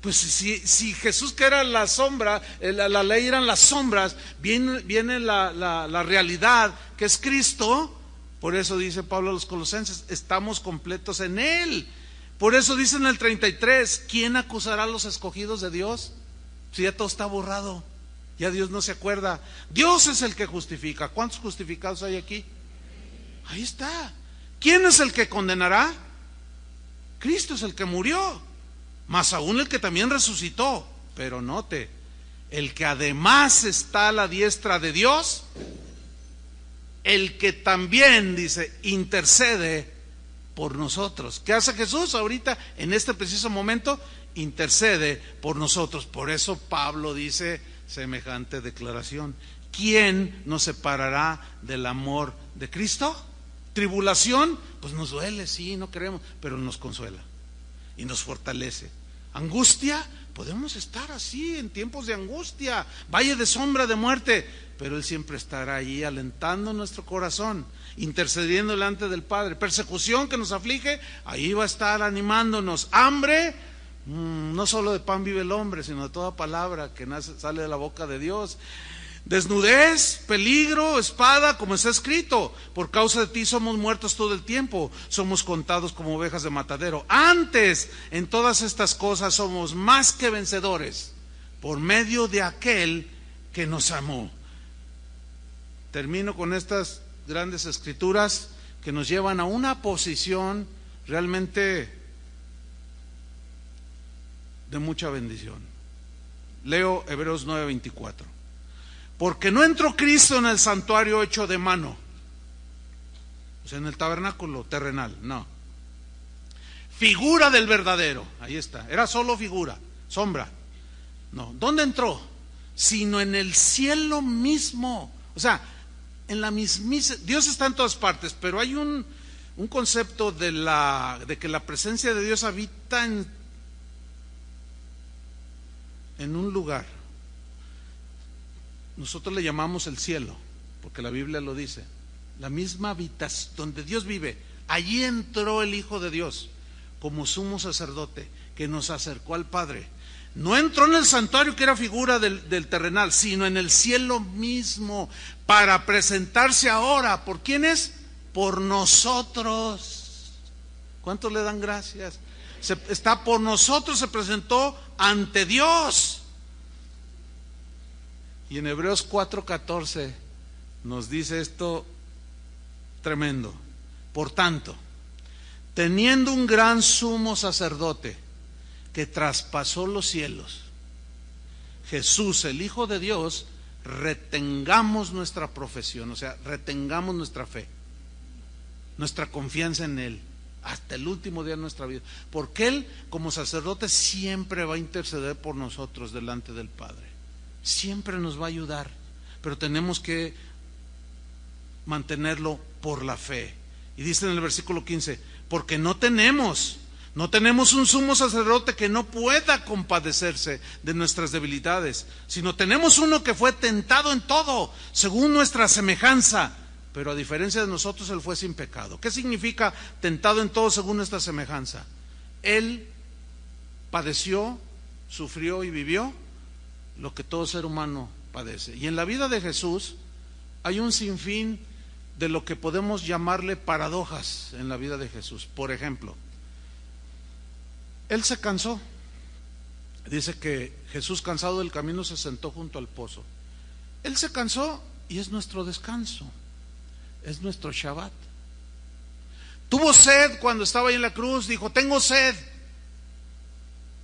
Pues si Jesús, que era la sombra, la ley eran las sombras, viene la realidad, que es Cristo. Por eso dice Pablo a los Colosenses, estamos completos en Él. Por eso dice en el 33, ¿quién acusará a los escogidos de Dios? Si ya todo está borrado, ya Dios no se acuerda. Dios es el que justifica. ¿Cuántos justificados hay aquí? Ahí está. ¿Quién es el que condenará? Cristo es el que murió, más aún el que también resucitó. Pero note, el que además está a la diestra de Dios, el que también, dice, intercede por nosotros. ¿Qué hace Jesús ahorita, en este preciso momento? Intercede por nosotros. Por eso Pablo dice semejante declaración: ¿quién nos separará del amor de Cristo? ¿Tribulación? Pues nos duele, sí, no queremos, pero nos consuela y nos fortalece. ¿Angustia? Podemos estar así en tiempos de angustia, valle de sombra de muerte, pero Él siempre estará ahí alentando nuestro corazón, intercediendo delante del Padre. Persecución que nos aflige, ahí va a estar animándonos. Hambre, no solo de pan vive el hombre, sino de toda palabra que sale de la boca de Dios. Desnudez, peligro, espada, como está escrito: por causa de ti somos muertos todo el tiempo, somos contados como ovejas de matadero. Antes, en todas estas cosas somos más que vencedores por medio de aquel que nos amó. Termino con estas grandes escrituras que nos llevan a una posición realmente de mucha bendición. Leo Hebreos 9:24. Porque no entró Cristo en el santuario hecho de mano, o sea, en el tabernáculo terrenal, no. Figura del verdadero, ahí está, era solo figura, sombra. No, ¿dónde entró? Sino en el cielo mismo. O sea, en la mismísima. Dios está en todas partes, pero hay un concepto de que la presencia de Dios habita en un lugar. Nosotros le llamamos el cielo, porque la Biblia lo dice. La misma habitación donde Dios vive, allí entró el Hijo de Dios. como sumo sacerdote que nos acercó al Padre. No entró en el santuario, que era figura del terrenal, sino en el cielo mismo, para presentarse ahora. ¿Por quiénes? Por nosotros. ¿Cuántos le dan gracias? Está por nosotros, se presentó ante Dios. Y en Hebreos 4:14 nos dice esto tremendo. Por tanto, teniendo un gran sumo sacerdote que traspasó los cielos, Jesús, el Hijo de Dios, retengamos nuestra profesión, o sea, retengamos nuestra fe, nuestra confianza en Él, hasta el último día de nuestra vida, porque Él, como sacerdote, siempre va a interceder por nosotros delante del Padre, siempre nos va a ayudar, pero tenemos que mantenerlo por la fe. Y dice en el versículo 15, porque no tenemos un sumo sacerdote que no pueda compadecerse de nuestras debilidades, sino tenemos uno que fue tentado en todo, según nuestra semejanza, pero a diferencia de nosotros, Él fue sin pecado. ¿Qué significa tentado en todo según nuestra semejanza? Él padeció, sufrió y vivió lo que todo ser humano padece. Y en la vida de Jesús hay un sinfín de lo que podemos llamarle paradojas en la vida de Jesús. Por ejemplo, Él se cansó. Dice que Jesús, cansado del camino, se sentó junto al pozo. Él se cansó y es nuestro descanso, es nuestro Shabbat. Tuvo sed cuando estaba ahí en la cruz, dijo, tengo sed.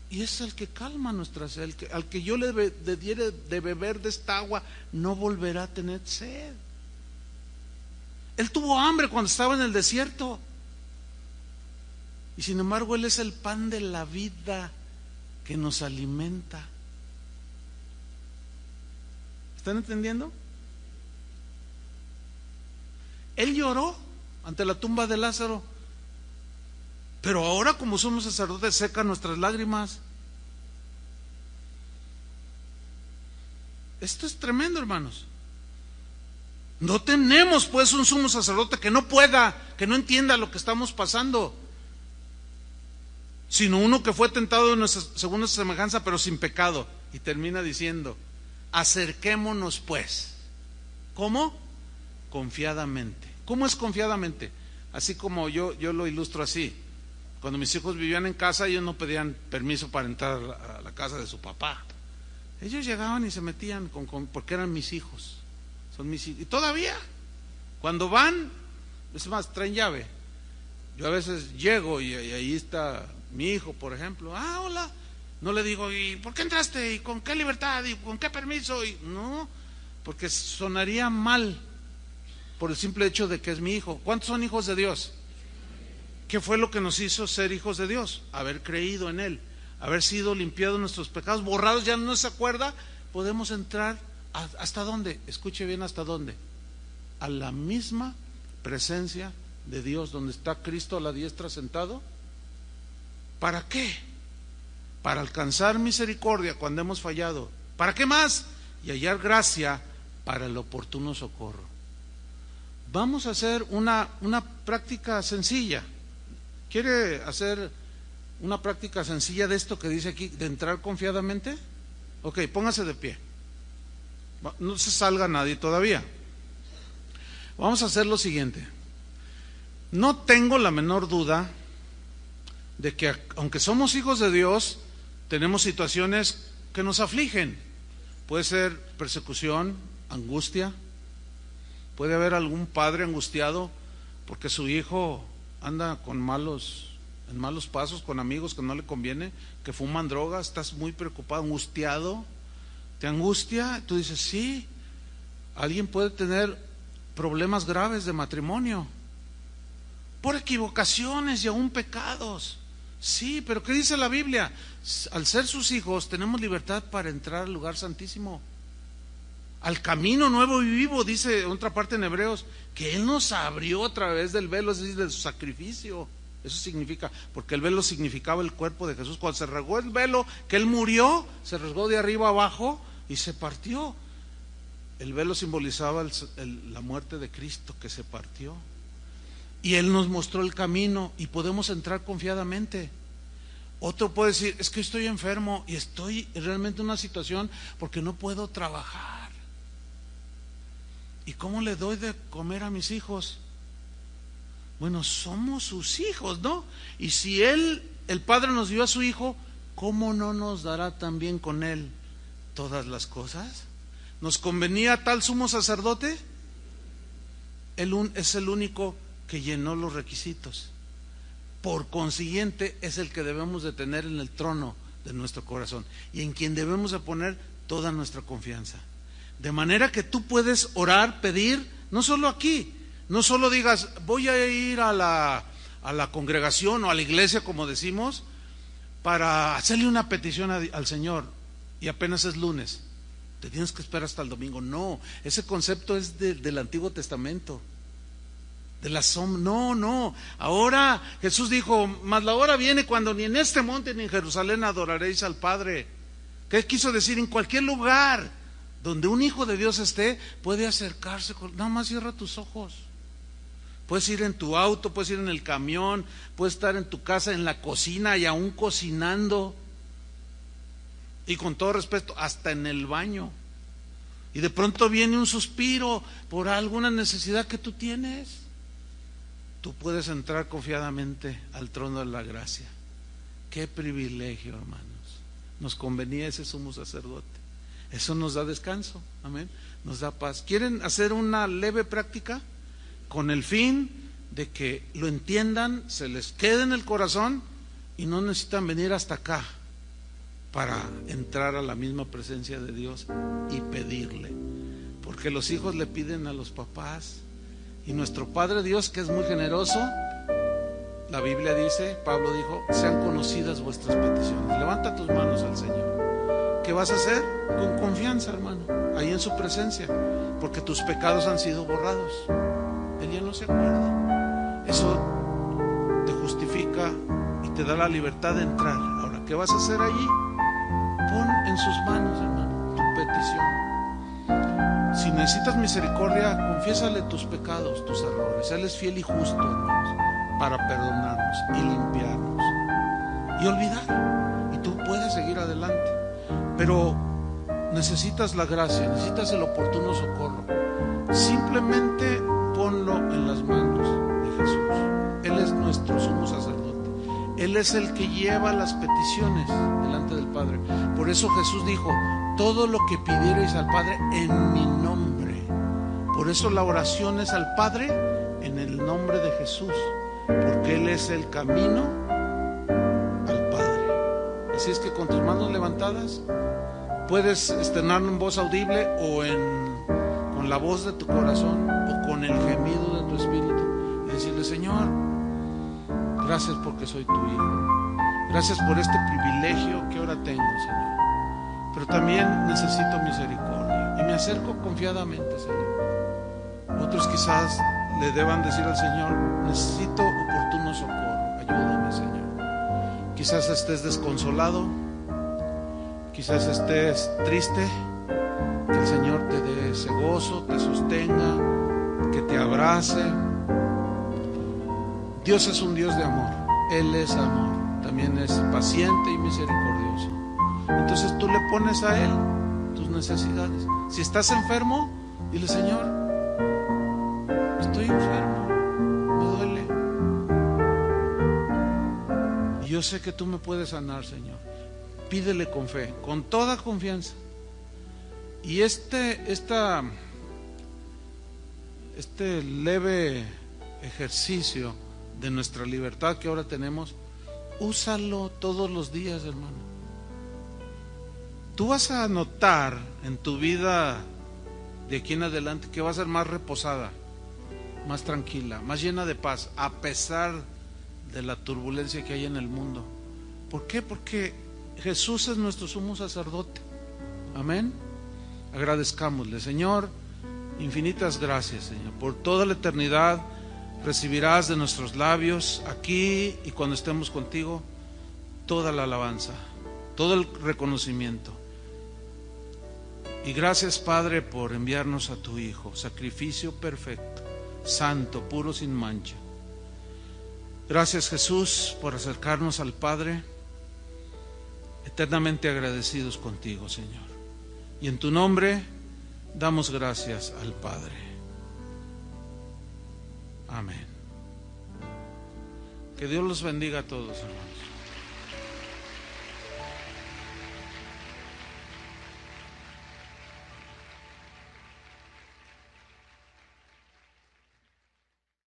Y es el que calma nuestra sed, al que yo le diere de beber de esta agua, no volverá a tener sed. Él tuvo hambre cuando estaba en el desierto. Y sin embargo, Él es el pan de la vida que nos alimenta. ¿Están entendiendo? Él lloró ante la tumba de Lázaro, pero ahora, como somos sacerdotes, seca nuestras lágrimas. Esto es tremendo, hermanos. No tenemos pues un sumo sacerdote que no pueda, que no entienda lo que estamos pasando, sino uno que fue tentado según nuestra semejanza, pero sin pecado. Y termina diciendo, acerquémonos pues. ¿Cómo? Confiadamente. ¿Cómo es confiadamente? Así como yo lo ilustro así. Cuando mis hijos vivían en casa, ellos no pedían permiso para entrar a la casa de su papá. Ellos llegaban y se metían porque eran mis hijos. Son mis hijos. Y todavía, cuando van, es más, traen llave. Yo a veces llego y ahí está mi hijo, por ejemplo. Ah, hola. No le digo, ¿y por qué entraste? ¿Y con qué libertad? ¿Y con qué permiso? Y no, porque sonaría mal por el simple hecho de que es mi hijo. ¿Cuántos son hijos de Dios? ¿Qué fue lo que nos hizo ser hijos de Dios? Haber creído en Él, haber sido limpiados nuestros pecados, borrados, ya no se acuerda. Podemos entrar ¿hasta dónde? Escuche bien, ¿hasta dónde? A la misma presencia de Dios, donde está Cristo a la diestra sentado. ¿Para qué? Para alcanzar misericordia cuando hemos fallado. ¿Para qué más? Y hallar gracia para el oportuno socorro. Vamos a hacer una práctica sencilla. ¿Quiere hacer una práctica sencilla de esto que dice aquí, de entrar confiadamente? Ok, póngase de pie. No se salga nadie todavía. Vamos a hacer lo siguiente. No tengo la menor duda de que aunque somos hijos de Dios, tenemos situaciones que nos afligen. Puede ser persecución, angustia. Puede haber algún padre angustiado porque su hijo anda en malos pasos, con amigos que no le conviene, que fuman drogas. Estás muy preocupado, angustiado. ¿Te angustia? Tú dices, sí. Alguien puede tener problemas graves de matrimonio por equivocaciones y aún pecados. Sí, pero ¿qué dice la Biblia? Al ser sus hijos tenemos libertad para entrar al lugar santísimo, al camino nuevo y vivo. Dice en otra parte en Hebreos que Él nos abrió a través del velo, es decir, de su sacrificio. Eso significa, porque el velo significaba el cuerpo de Jesús. Cuando se rasgó el velo, que Él murió, se rasgó de arriba abajo y se partió. El velo simbolizaba la muerte de Cristo, que se partió. y Él nos mostró el camino y podemos entrar confiadamente. Otro puede decir, es que estoy enfermo y estoy realmente en una situación porque no puedo trabajar. ¿Y cómo le doy de comer a mis hijos? Bueno, somos sus hijos, ¿no? Y si el Padre nos dio a su Hijo, ¿cómo no nos dará también con Él todas las cosas? ¿Nos convenía tal sumo sacerdote? Él es el único que llenó los requisitos. Por consiguiente, es el que debemos de tener en el trono de nuestro corazón y en quien debemos de poner toda nuestra confianza. De manera que tú puedes orar, pedir, no solo aquí, no solo digas, voy a ir a la congregación o a la iglesia, como decimos, para hacerle una petición al Señor, y apenas es lunes, te tienes que esperar hasta el domingo. No, ese concepto es del Antiguo Testamento. No, ahora Jesús dijo, mas la hora viene cuando ni en este monte ni en Jerusalén adoraréis al Padre. ¿Qué quiso decir? En cualquier lugar donde un hijo de Dios esté, puede acercarse, nada más cierra tus ojos. Puedes ir en tu auto, puedes ir en el camión, puedes estar en tu casa, en la cocina y aún cocinando, y con todo respeto, hasta en el baño. Y de pronto viene un suspiro por alguna necesidad que tú tienes. Tú puedes entrar confiadamente al trono de la gracia. Qué privilegio, hermanos. Nos convenía ese sumo sacerdote. Eso nos da descanso, amén. Nos da paz. ¿Quieren hacer una leve práctica? Con el fin de que lo entiendan, se les quede en el corazón y no necesitan venir hasta acá para entrar a la misma presencia de Dios y pedirle. Porque los hijos le piden a los papás. Y nuestro Padre Dios, que es muy generoso, la Biblia dice, Pablo dijo, sean conocidas vuestras peticiones. Levanta tus manos al Señor. ¿Qué vas a hacer? Con confianza, hermano, ahí en su presencia, porque tus pecados han sido borrados. Él ya no se acuerda. Eso te justifica y te da la libertad de entrar. Ahora, ¿qué vas a hacer allí? Pon en sus manos, hermano, tu petición. Si necesitas misericordia, confiésale tus pecados, tus errores. Él es fiel y justo, hermanos, para perdonarnos y limpiarnos y olvidar. Y tú puedes seguir adelante. Pero necesitas la gracia, necesitas el oportuno socorro. Simplemente ponlo en las manos de Jesús. Él es nuestro sumo sacerdote. Él es el que lleva las peticiones delante del Padre. Por eso Jesús dijo, todo lo que pidierais al Padre en mi nombre. Por eso la oración es al Padre en el nombre de Jesús, porque Él es el camino al Padre. Así es que con tus manos levantadas puedes externarlo en voz audible o con la voz de tu corazón o con el gemido de tu espíritu y decirle, Señor, gracias porque soy tu hijo. Gracias por este privilegio que ahora tengo, Señor. Pero también necesito misericordia y me acerco confiadamente, Señor. Otros quizás le deban decir al Señor, necesito oportuno socorro, ayúdame, Señor. Quizás estés desconsolado, quizás estés triste, que el Señor te dé ese gozo, te sostenga, que te abrace. Dios es un Dios de amor, Él es amor, también es paciente y misericordioso. Entonces tú le pones a Él tus necesidades. Si estás enfermo, dile, Señor, estoy enfermo, me duele. Y yo sé que tú me puedes sanar, Señor. Pídele con fe, con toda confianza. Y este leve ejercicio de nuestra libertad que ahora tenemos, úsalo todos los días, hermano. Tú vas a notar en tu vida de aquí en adelante que va a ser más reposada, más tranquila, más llena de paz, a pesar de la turbulencia que hay en el mundo. ¿Por qué? Porque Jesús es nuestro sumo sacerdote. Amén. Agradezcámosle, Señor, infinitas gracias, Señor, por toda la eternidad. Recibirás de nuestros labios aquí y cuando estemos contigo toda la alabanza, todo el reconocimiento. Y gracias, Padre, por enviarnos a tu Hijo, sacrificio perfecto, santo, puro, sin mancha. Gracias, Jesús, por acercarnos al Padre, eternamente agradecidos contigo, Señor. Y en tu nombre damos gracias al Padre. Amén. Que Dios los bendiga a todos, hermanos.